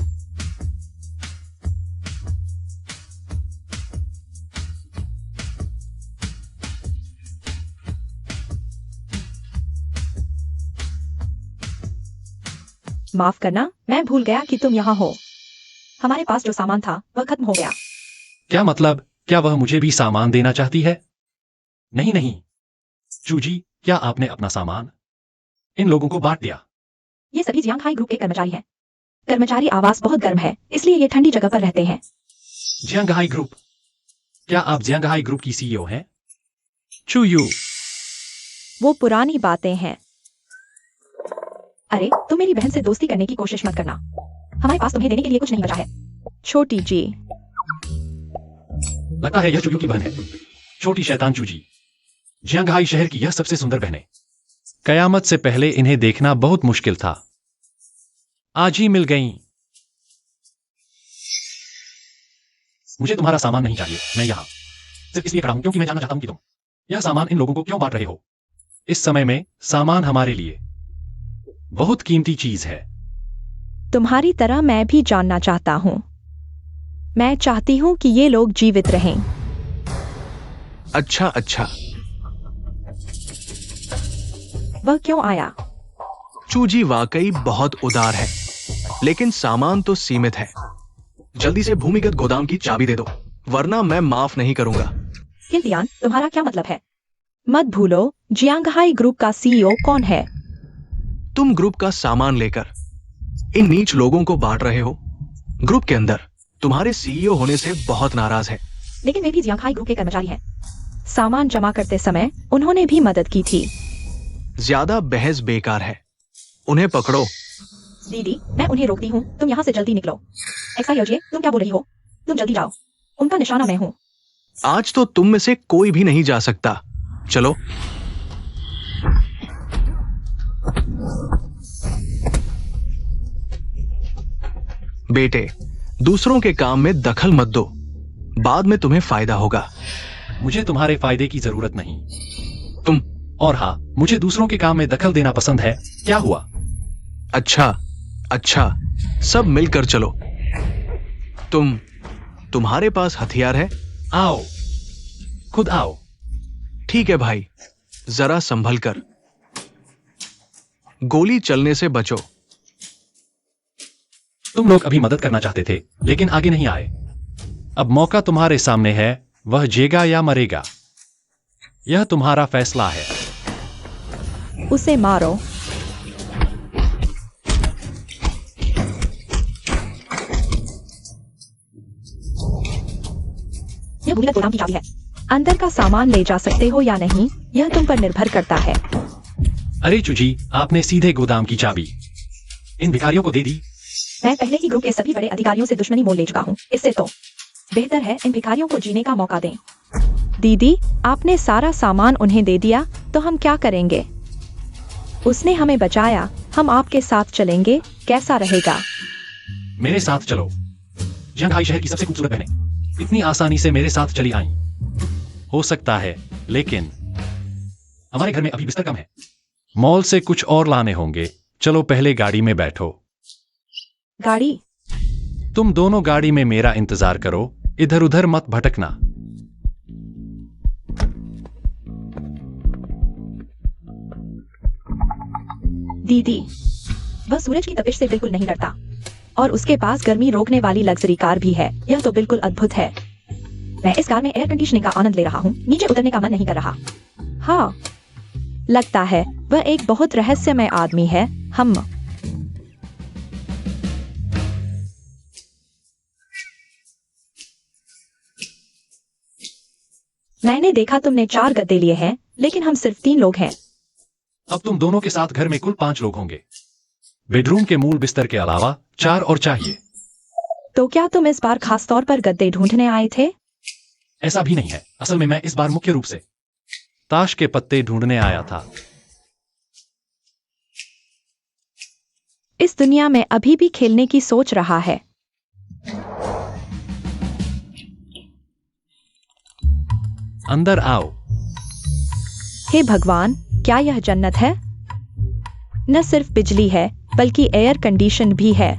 माफ करना, मैं भूल गया कि तुम यहाँ हो। हमारे पास जो सामान था वह खत्म हो गया। क्या मतलब? क्या वह मुझे भी सामान देना चाहती है? नहीं नहीं चूजी, क्या आपने अपना सामान इन लोगों को बांट दिया? ये सभी जियांगहाई ग्रुप के कर्मचारी हैं। कर्मचारी आवास बहुत गर्म है, इसलिए ये ठंडी जगह पर रहते हैं। जियांगहाई ग्रुप? क्या आप जियांगहाई ग्रुप की सीईओ हैं? चूयू, वो पुरानी बातें हैं। अरे, तुम मेरी बहन से दोस्ती करने की कोशिश मत करना। हमारे पास तुम्हें देने के लिए कुछ नहीं बचा है। छोटी जी। लगता है यह चूयू की बहन है। छोटी शैतान चूजी। जियांगहाई शहर की यह सबसे सुंदर बहनें। कयामत से पहले इन्हें देखना बहुत मुश्किल था, आज ही मिल गईं। मुझे तुम्हारा सामान नहीं चाहिए। मैं यहां सिर्फ इसलिए खड़ा हूं क्योंकि मैं जानना चाहता हूं कि तुम यह सामान इन लोगों को क्यों बांट रहे हो। इस समय में सामान हमारे लिए बहुत कीमती चीज है। तुम्हारी तरह मैं भी जानना चाहता हूँ। मैं चाहती हूँ कि ये लोग जीवित रहें। अच्छा अच्छा। वह क्यों आया? चूजी वाकई बहुत उदार है, लेकिन सामान तो सीमित है। जल्दी से भूमिगत गोदाम की चाबी दे दो, वरना मैं माफ नहीं करूंगा। किल्तियान, तुम्हारा क्या मतलब है? मत भूलो, जियांगहाई ग्रुप का सीईओ कौन है? तुम ग्रुप का सामान लेकर इन नीच लोगों को बांट रहे हो। ग्रुप के अंदर तुम्हारे सीईओ होने से बहुत नाराज है। लेकिन वे भी जियांगहाई ग्रुप के कर्मचारी हैं। सामान जमा करते समय उन्होंने भी मदद की थी। ज्यादा बहस बेकार है, उन्हें पकड़ो। दीदी, मैं उन्हें रोकती हूँ, तुम यहाँ से जल्दी निकलो। एक्सायोजिए, तुम क्या बोल रही हो? तुम जल्दी जाओ, उनका निशाना मैं हूँ। आज तो तुम में से कोई भी नहीं जा सकता। चलो। बेटे, दूसरों के काम में दखल मत दो, बाद में तुम्हें फायदा होगा। मुझे तुम्हारे फायदे की जरूरत नहीं। तुम और हाँ, मुझे दूसरों के काम में दखल देना पसंद है। क्या हुआ? अच्छा अच्छा, सब मिलकर चलो। तुम्हारे पास हथियार है? आओ, खुद आओ। ठीक है भाई, जरा संभल कर। गोली चलने से बचो। तुम लोग अभी मदद करना चाहते थे, लेकिन आगे नहीं आए। अब मौका तुम्हारे सामने है, वह जेगा या मरेगा। यह तुम्हारा फैसला है। उसे मारो। यह भूमिगत गोदाम की चाबी है। अंदर का सामान ले जा सकते हो या नहीं, यह तुम पर निर्भर करता है। अरे चूजी, आपने सीधे गोदाम की चाबी इन भिखारियों को दे दी। मैं पहले ही ग्रुप के सभी बड़े अधिकारियों से दुश्मनी मोल ले चुका हूँ। इससे तो बेहतर है इन भिखारियों को जीने का मौका दें। दीदी, आपने सारा सामान उन्हें दे दिया, तो हम क्या करेंगे? उसने हमें बचाया, हम आपके साथ चलेंगे, कैसा रहेगा? मेरे साथ चलो। जियांगहाई शहर की सबसे खूबसूरत बहनें इतनी आसानी से मेरे साथ चली आईं। हो सकता है, लेकिन हमारे घर में अभी बिस्तर कम है। मॉल से कुछ और लाने होंगे। चलो पहले गाड़ी में बैठो। गाड़ी? तुम दोनों गाड़ी में मेरा इंतजार करो, इधर उधर मत भटकना। दीदी, वह सूरज की तपिश से बिल्कुल नहीं डरता और उसके पास गर्मी रोकने वाली लग्जरी कार भी है। यह तो बिल्कुल अद्भुत है। मैं इस कार में एयर कंडीशनिंग का आनंद ले रहा हूँ। नीचे उतरने का मन नहीं कर रहा। हाँ, लगता है वह एक बहुत रहस्यमय आदमी है। हम मैंने देखा तुमने 4 गद्दे लिए हैं, लेकिन हम सिर्फ 3 लोग हैं। अब तुम दोनों के साथ घर में कुल 5 लोग होंगे। बेडरूम के मूल बिस्तर के अलावा 4 और चाहिए। तो क्या तुम इस बार खास तौर पर गद्दे ढूंढने आए थे? ऐसा भी नहीं है। असल में मैं इस बार मुख्य रूप से ताश के पत्ते ढूंढने आया था। इस दुनिया में अभी भी खेलने की सोच रहा है। अंदर आओ। हे भगवान, क्या यह जन्नत है? न सिर्फ बिजली है, बल्कि एयर कंडीशन भी है।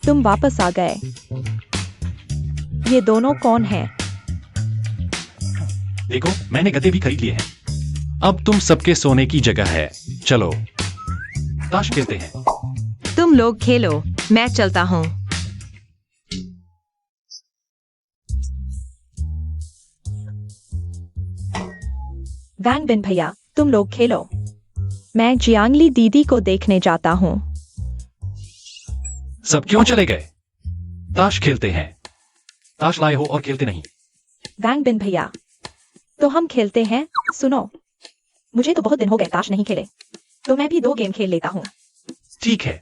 तुम वापस आ गए। ये दोनों कौन हैं? देखो, मैंने गद्दे भी खरीद लिए हैं। अब तुम सबके सोने की जगह है। चलो ताश खेलते हैं। तुम लोग खेलो, मैं चलता हूँ। वैंग बिन भैया, तुम लोग खेलो। मैं जियांगली दीदी को देखने जाता हूँ। सब क्यों चले गए? ताश खेलते हैं। ताश लाए हो और खेलते नहीं। वैंग बिन भैया, तो हम खेलते हैं। सुनो, मुझे तो बहुत दिन हो गए ताश नहीं खेले, तो मैं भी 2 गेम खेल लेता हूँ। ठीक है,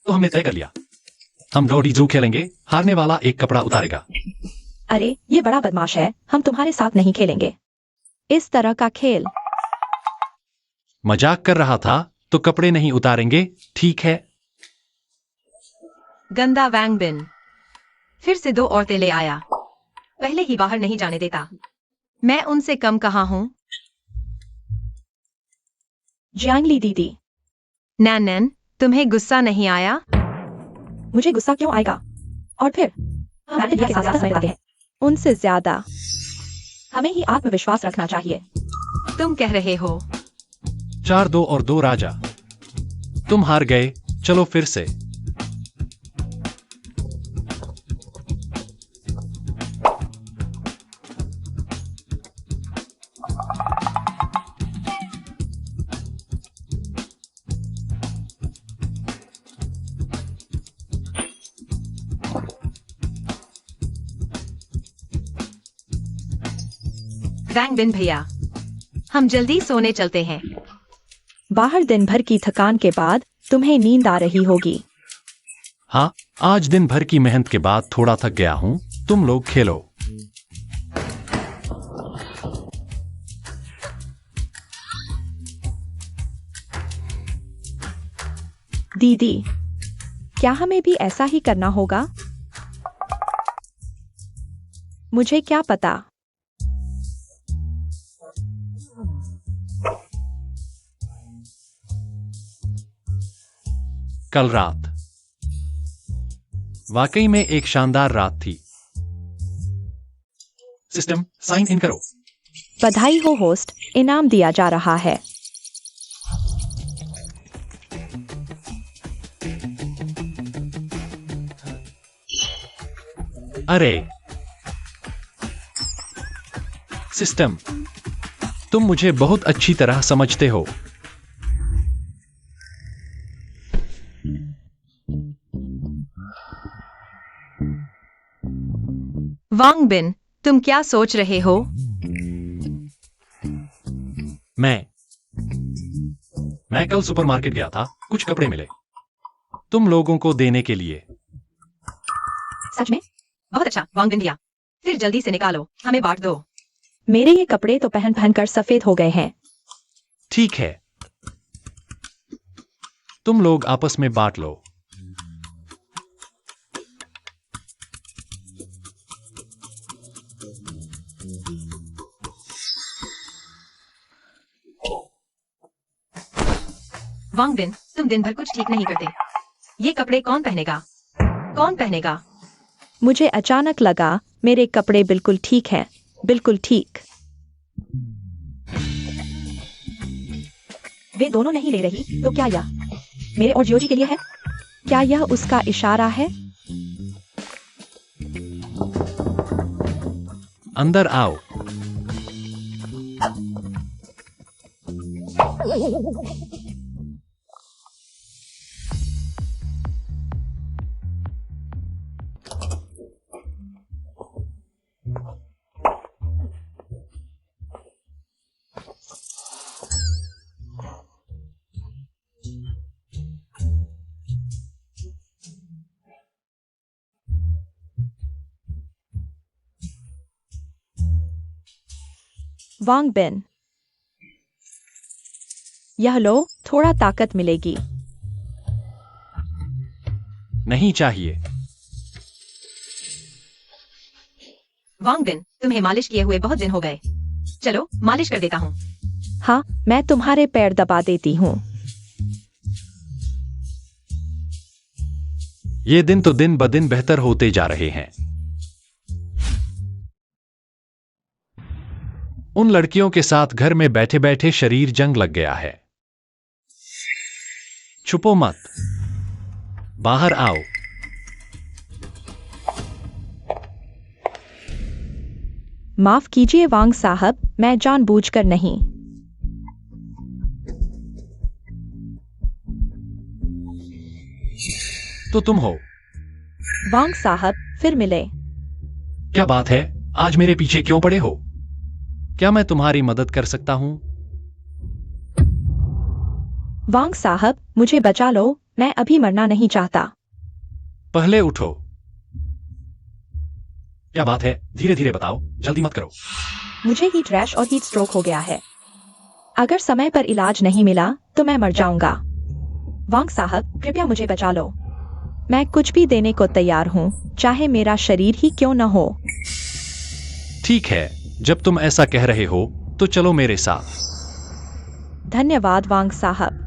तो हमने तय कर लिया। हम डोडी जू खेलेंगे। हारने वाला एक कपड़ा उतारेगा। अरे, ये बड़ा बदमाश है। हम तुम्हारे साथ नहीं खेलेंगे इस तरह का खेल। मजाक कर रहा था, तो कपड़े नहीं उतारेंगे, ठीक है? गंदा वैंग बिन फिर से 2 औरतें ले आया। पहले ही बाहर नहीं जाने देता। मैं उनसे कम कहाँ हूँ? जियांगली दीदी, नैन, तुम्हें गुस्सा नहीं आया? मुझे गुस्सा क्यों आएगा? और फिर मैंने भी के साथ ज्यादा समय बिताते हैं। उनसे ज्यादा। हमें ही आत्मविश्वास रखना चाहिए। तुम कह रहे हो? 4-2 और 2 राजा। तुम हार गए। चलो फिर से। वैंग बिन भैया, हम जल्दी सोने चलते हैं। बाहर दिन भर की थकान के बाद तुम्हें नींद आ रही होगी। हाँ, आज दिन भर की मेहनत के बाद थोड़ा थक गया हूँ। तुम लोग खेलो। दीदी, क्या हमें भी ऐसा ही करना होगा? मुझे क्या पता। कल रात वाकई में एक शानदार रात थी। सिस्टम, साइन इन करो। बधाई हो होस्ट, इनाम दिया जा रहा है। अरे सिस्टम, तुम मुझे बहुत अच्छी तरह समझते हो। वांग बिन, तुम क्या सोच रहे हो? मैं कल सुपरमार्केट गया था। कुछ कपड़े मिले तुम लोगों को देने के लिए। सच में? बहुत अच्छा वांग बिन भैया। फिर जल्दी से निकालो, हमें बांट दो। मेरे ये कपड़े तो पहन पहन कर सफेद हो गए हैं। ठीक है, तुम लोग आपस में बांट लो। वांग बिन, तुम दिन भर कुछ ठीक नहीं करते। ये कपड़े कौन पहनेगा? कौन पहनेगा? मुझे अचानक लगा मेरे कपड़े बिल्कुल ठीक हैं, बिल्कुल ठीक। वे दोनों नहीं ले रही, तो क्या यह मेरे और ज्योति के लिए है? क्या यह उसका इशारा है? अंदर आओ। वांग बिन, यह लो, थोड़ा ताकत मिलेगी। नहीं चाहिए। वांग बिन, तुम्हें मालिश किए हुए बहुत दिन हो गए। चलो मालिश कर देता हूँ। हाँ, मैं तुम्हारे पैर दबा देती हूँ। ये दिन तो दिन ब दिन बेहतर होते जा रहे हैं। उन लड़कियों के साथ घर में बैठे बैठे शरीर जंग लग गया है। छुपो मत, बाहर आओ। माफ कीजिए वांग साहब, मैं जानबूझकर नहीं। तो तुम हो? वांग साहब, फिर मिले। क्या बात है, आज मेरे पीछे क्यों पड़े हो? क्या मैं तुम्हारी मदद कर सकता हूं? वांग साहब, मुझे बचा लो, मैं अभी मरना नहीं चाहता। पहले उठो। क्या बात है, धीरे धीरे बताओ, जल्दी मत करो। मुझे हीट रैश और हीट स्ट्रोक हो गया है। अगर समय पर इलाज नहीं मिला तो मैं मर जाऊंगा। वांग साहब, कृपया मुझे बचा लो। मैं कुछ भी देने को तैयार हूँ, चाहे मेरा शरीर ही क्यों न हो। ठीक है, जब तुम ऐसा कह रहे हो तो चलो मेरे साथ। धन्यवाद वांग साहब।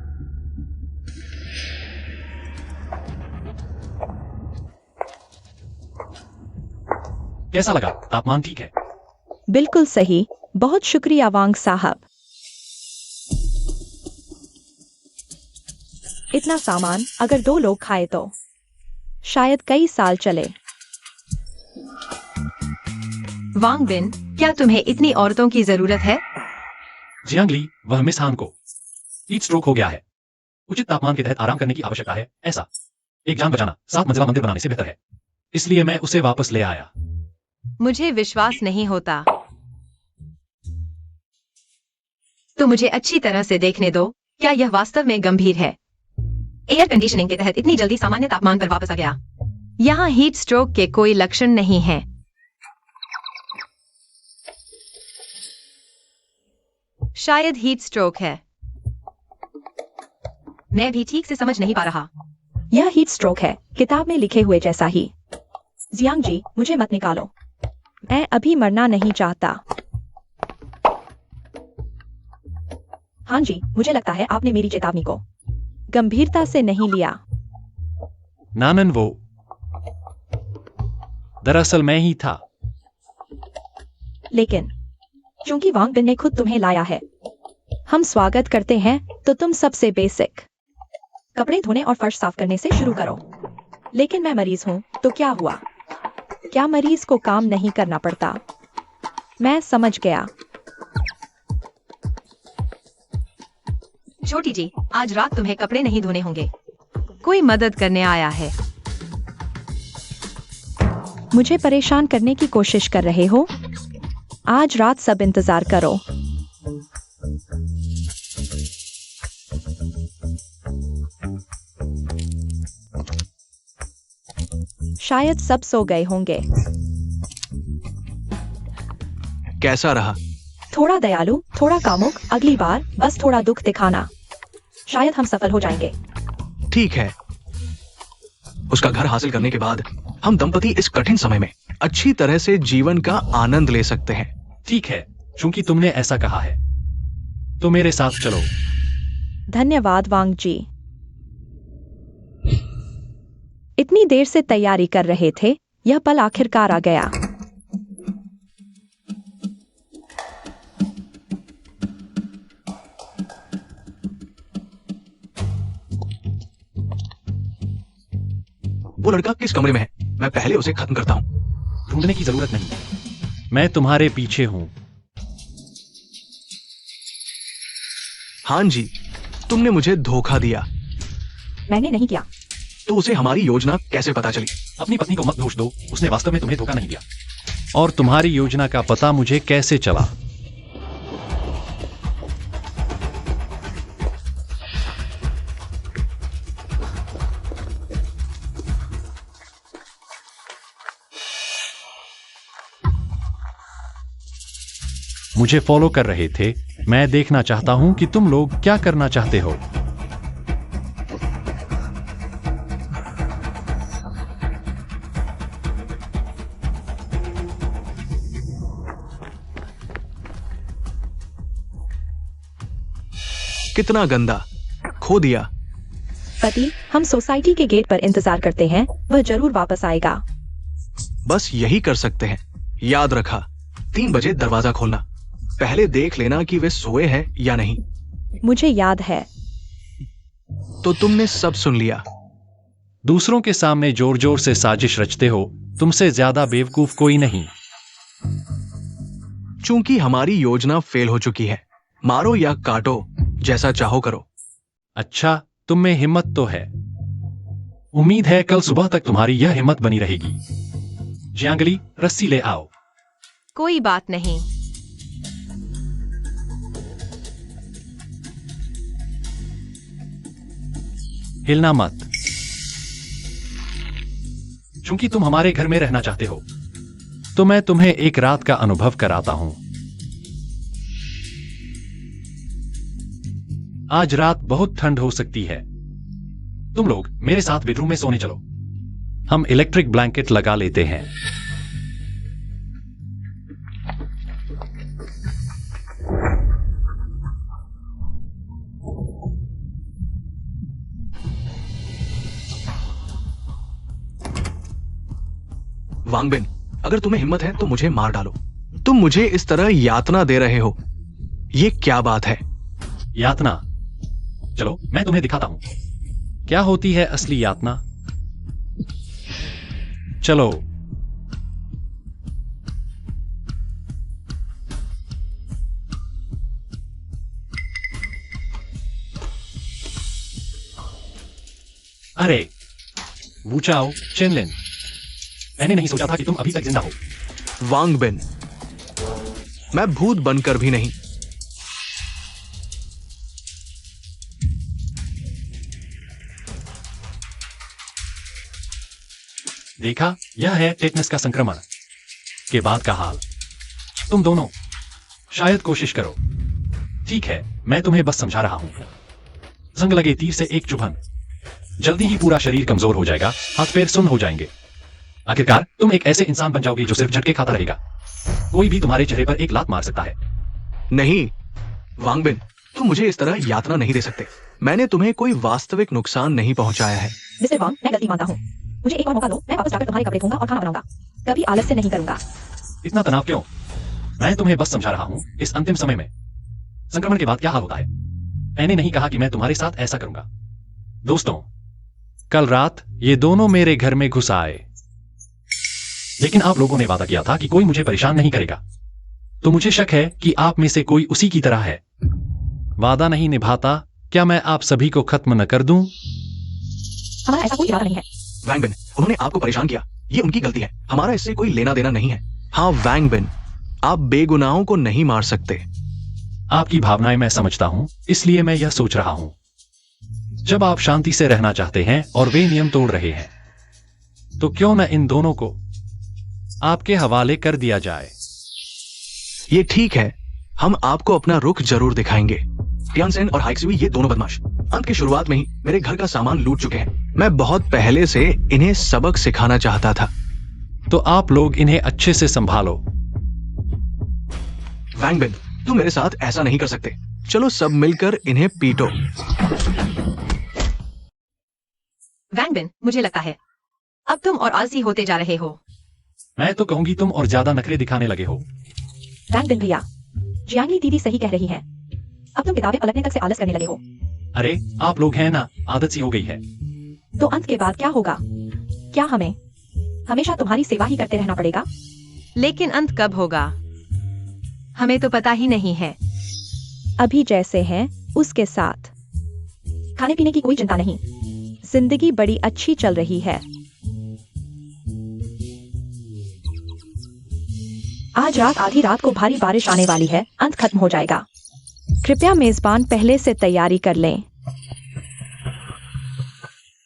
कैसा लगा? तापमान ठीक है? बिल्कुल सही, बहुत शुक्रिया वांग साहब। इतना सामान अगर 2 लोग खाए तो शायद कई साल चले। वांग बिन, क्या तुम्हें इतनी औरतों की जरूरत है? जियांग ली, वह मिस हान को हीट स्ट्रोक हो गया है। उचित तापमान के तहत आराम करने की आवश्यकता है। ऐसा एक जान बचाना 7 मंजिला मंदिर बनाने से बेहतर है। इसलिए मैं उसे वापस ले आया। मुझे विश्वास नहीं होता। तो मुझे अच्छी तरह से देखने दो, क्या यह वास्तव में गंभीर है? एयर कंडीशनिंग के तहत इतनी जल्दी सामान्य तापमान पर वापस आ गया। यहाँ हीट स्ट्रोक के कोई लक्षण नहीं है। शायद हीट स्ट्रोक है। मैं भी ठीक से समझ नहीं पा रहा। यह हीट स्ट्रोक है, किताब में लिखे हुए जैसा ही। जियांग जी, मुझे मत निकालो, मैं अभी मरना नहीं चाहता। हाँ जी, मुझे लगता है आपने मेरी चेतावनी को गंभीरता से नहीं लिया। नानन, वो दरअसल मैं ही था। लेकिन चूंकि वांग बिन ने खुद तुम्हें लाया है, हम स्वागत करते हैं। तो तुम सबसे बेसिक कपड़े धोने और फर्श साफ करने से शुरू करो। लेकिन मैं मरीज हूं, तो क्या हुआ? क्या मरीज को काम नहीं करना पड़ता? मैं समझ गया। छोटी जी, आज रात तुम्हें कपड़े नहीं धोने होंगे। कोई मदद करने आया है। मुझे परेशान करने की कोशिश कर रहे हो? आज रात सब इंतजार करो। शायद सब सो गए होंगे। कैसा रहा? थोड़ा दयालु, थोड़ा कामुक, अगली बार बस थोड़ा दुख दिखाना। शायद हम सफल हो जाएंगे। ठीक है। उसका घर हासिल करने के बाद हम दंपति इस कठिन समय में अच्छी तरह से जीवन का आनंद ले सकते हैं। ठीक है, चूंकि तुमने ऐसा कहा है तो मेरे साथ चलो। धन्यवाद वांग जी। इतनी देर से तैयारी कर रहे थे, यह पल आखिरकार आ गया। वो लड़का किस कमरे में है? मैं पहले उसे खत्म करता हूं। ढूंढने की जरूरत नहीं, मैं तुम्हारे पीछे हूं। हाँ जी, तुमने मुझे धोखा दिया। मैंने नहीं किया। तो उसे हमारी योजना कैसे पता चली? अपनी पत्नी को मत दोष दो, उसने वास्तव में तुम्हें धोखा नहीं दिया। और तुम्हारी योजना का पता मुझे कैसे चला? मुझे फॉलो कर रहे थे। मैं देखना चाहता हूं कि तुम लोग क्या करना चाहते हो। कितना गंदा, खो दिया। पति, हम सोसाइटी के गेट पर इंतजार करते हैं, वह जरूर वापस आएगा। बस यही कर सकते हैं। याद रखा, 3 बजे दरवाजा खोलना। पहले देख लेना कि वे सोए हैं या नहीं। मुझे याद है। तो तुमने सब सुन लिया। दूसरों के सामने जोर जोर से साजिश रचते हो। तुमसे ज्यादा बेवकूफ कोई नहीं। चूंकि हमारी योजना फेल हो चुकी है, मारो या काटो, जैसा चाहो करो। अच्छा, तुम में हिम्मत तो है। उम्मीद है कल सुबह तक तुम्हारी यह हिम्मत बनी रहेगी। जियांगली, रस्सी ले आओ। कोई बात नहीं। हिलना मत। चूंकि तुम हमारे घर में रहना चाहते हो, तो मैं तुम्हें एक रात का अनुभव कराता हूं। आज रात बहुत ठंड हो सकती है। तुम लोग मेरे साथ बेडरूम में सोने चलो। हम इलेक्ट्रिक ब्लैंकेट लगा लेते हैं। वांगबिन, अगर तुम्हें हिम्मत है तो मुझे मार डालो। तुम मुझे इस तरह यातना दे रहे हो, ये क्या बात है? यातना? चलो मैं तुम्हें दिखाता हूं क्या होती है असली यातना। चलो। अरे वू चाओ चेनलिन, मैंने नहीं सोचा था कि तुम अभी तक जिंदा हो। वांगबिन, मैं भूत बनकर भी नहीं। देखा, यह है टेटनस का संक्रमण के बाद का हाल। तुम दोनों शायद कोशिश करो। ठीक है, मैं तुम्हें बस समझा रहा हूं। जंग लगे तीर से एक चुभन, जल्दी ही पूरा शरीर कमजोर हो जाएगा, हाथ पैर सुन्न हो जाएंगे। आखिरकार तुम एक ऐसे इंसान बन जाओगे जो सिर्फ झटके खाता रहेगा। कोई भी तुम्हारे चेहरे पर एक लात मार सकता है। नहीं वांगबिन, तुम मुझे इस तरह यातना नहीं दे सकते। मैंने तुम्हें कोई वास्तविक नुकसान नहीं पहुंचाया है। मिस्टर वांग, मैं गलती मानता हूँ। मुझे एक और मौका दो, मैं वापस जाकर तुम्हारे कपड़े धोऊंगा और खाना बनाऊंगा। कभी आलस्य नहीं करूंगा। इतना तनाव क्यों? मैं तुम्हें बस समझा रहा हूं। इस अंतिम समय में संक्रमण के बाद क्या हाल होता है। मैंने नहीं कहा कि मैं तुम्हारे साथ ऐसा करूंगा। दोस्तों, कल रात ये दोनों मेरे घर में घुस आए, लेकिन आप लोगों ने वादा किया था कि कोई मुझे परेशान नहीं करेगा। तो मुझे शक है कि आप में से कोई उसी की तरह है। वादा नहीं निभाता, क्या मैं आप सभी को खत्म न कर दूं? हमारा ऐसा कोई इरादा नहीं है। वांगबिन, उन्होंने आपको परेशान किया, ये उनकी गलती है। हमारा इससे कोई लेना देना नहीं है। हाँ वांगबिन, आप बेगुनाहों को नहीं मार सकते। आपकी भावनाएं मैं समझता हूं, इसलिए मैं यह सोच रहा हूं, जब आप शांति से रहना चाहते हैं और वे नियम तोड़ रहे हैं, तो क्यों न इन दोनों को आपके हवाले कर दिया जाए। ये ठीक है, हम आपको अपना रुख जरूर दिखाएंगे। टियानसेन और हाइक्सवी, ये दोनों बदमाश अंत की शुरुआत में ही मेरे घर का सामान लूट चुके हैं। मैं बहुत पहले से इन्हें सबक सिखाना चाहता था। तो आप लोग इन्हें अच्छे से संभालो। वांगबिन, तुम मेरे साथ ऐसा नहीं कर सकते। चलो सब मिलकर इन्हें पीटो। वैंगबिन, मुझे लगता है अब तुम और आलसी होते जा रहे हो। मैं तो कहूंगी तुम और ज्यादा नखरे दिखाने लगे हो। वैंग बिन भैया, जियांगली दीदी सही कह रही है। अब तुम किताबें पलटने तक से आलस करने लगे हो। अरे आप लोग हैं ना, आदत सी हो गई है। तो अंत के बाद क्या होगा? क्या हमें हमेशा तुम्हारी सेवा ही करते रहना पड़ेगा? लेकिन अंत कब होगा हमें तो पता ही नहीं है। अभी जैसे हैं उसके साथ खाने पीने की कोई चिंता नहीं। जिंदगी बड़ी अच्छी चल रही है। आज रात आधी रात को भारी बारिश आने वाली है। अंत खत्म हो जाएगा। कृपया मेजबान पहले से तैयारी कर लें।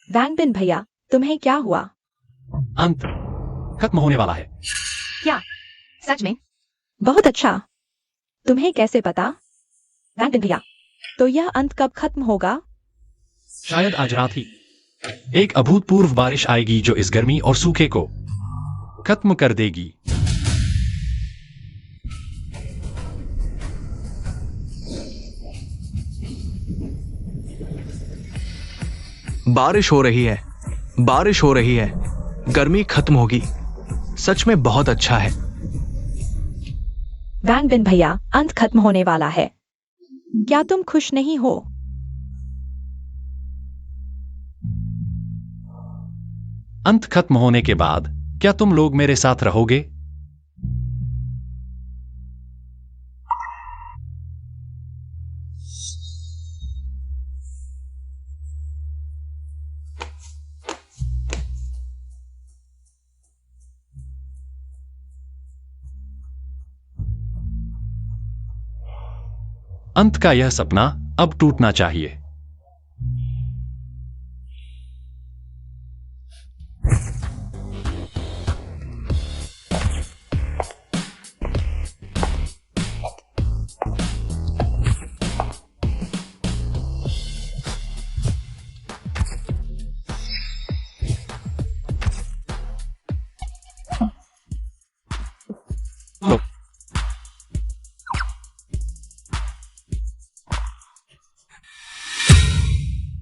वैंग बिन भैया, तुम्हें क्या हुआ? अंत खत्म होने वाला है। क्या सच में? बहुत अच्छा। तुम्हें कैसे पता? वैंग बिन भैया, तो यह अंत कब खत्म होगा? शायद आज रात ही एक अभूतपूर्व बारिश आएगी जो इस गर्मी और सूखे को खत्म कर देगी। बारिश हो रही है, बारिश हो रही है, गर्मी खत्म होगी। सच में बहुत अच्छा है। वैंग बिन भैया, अंत खत्म होने वाला है। क्या तुम खुश नहीं हो? अंत खत्म होने के बाद क्या तुम लोग मेरे साथ रहोगे? अंत का यह सपना अब टूटना चाहिए।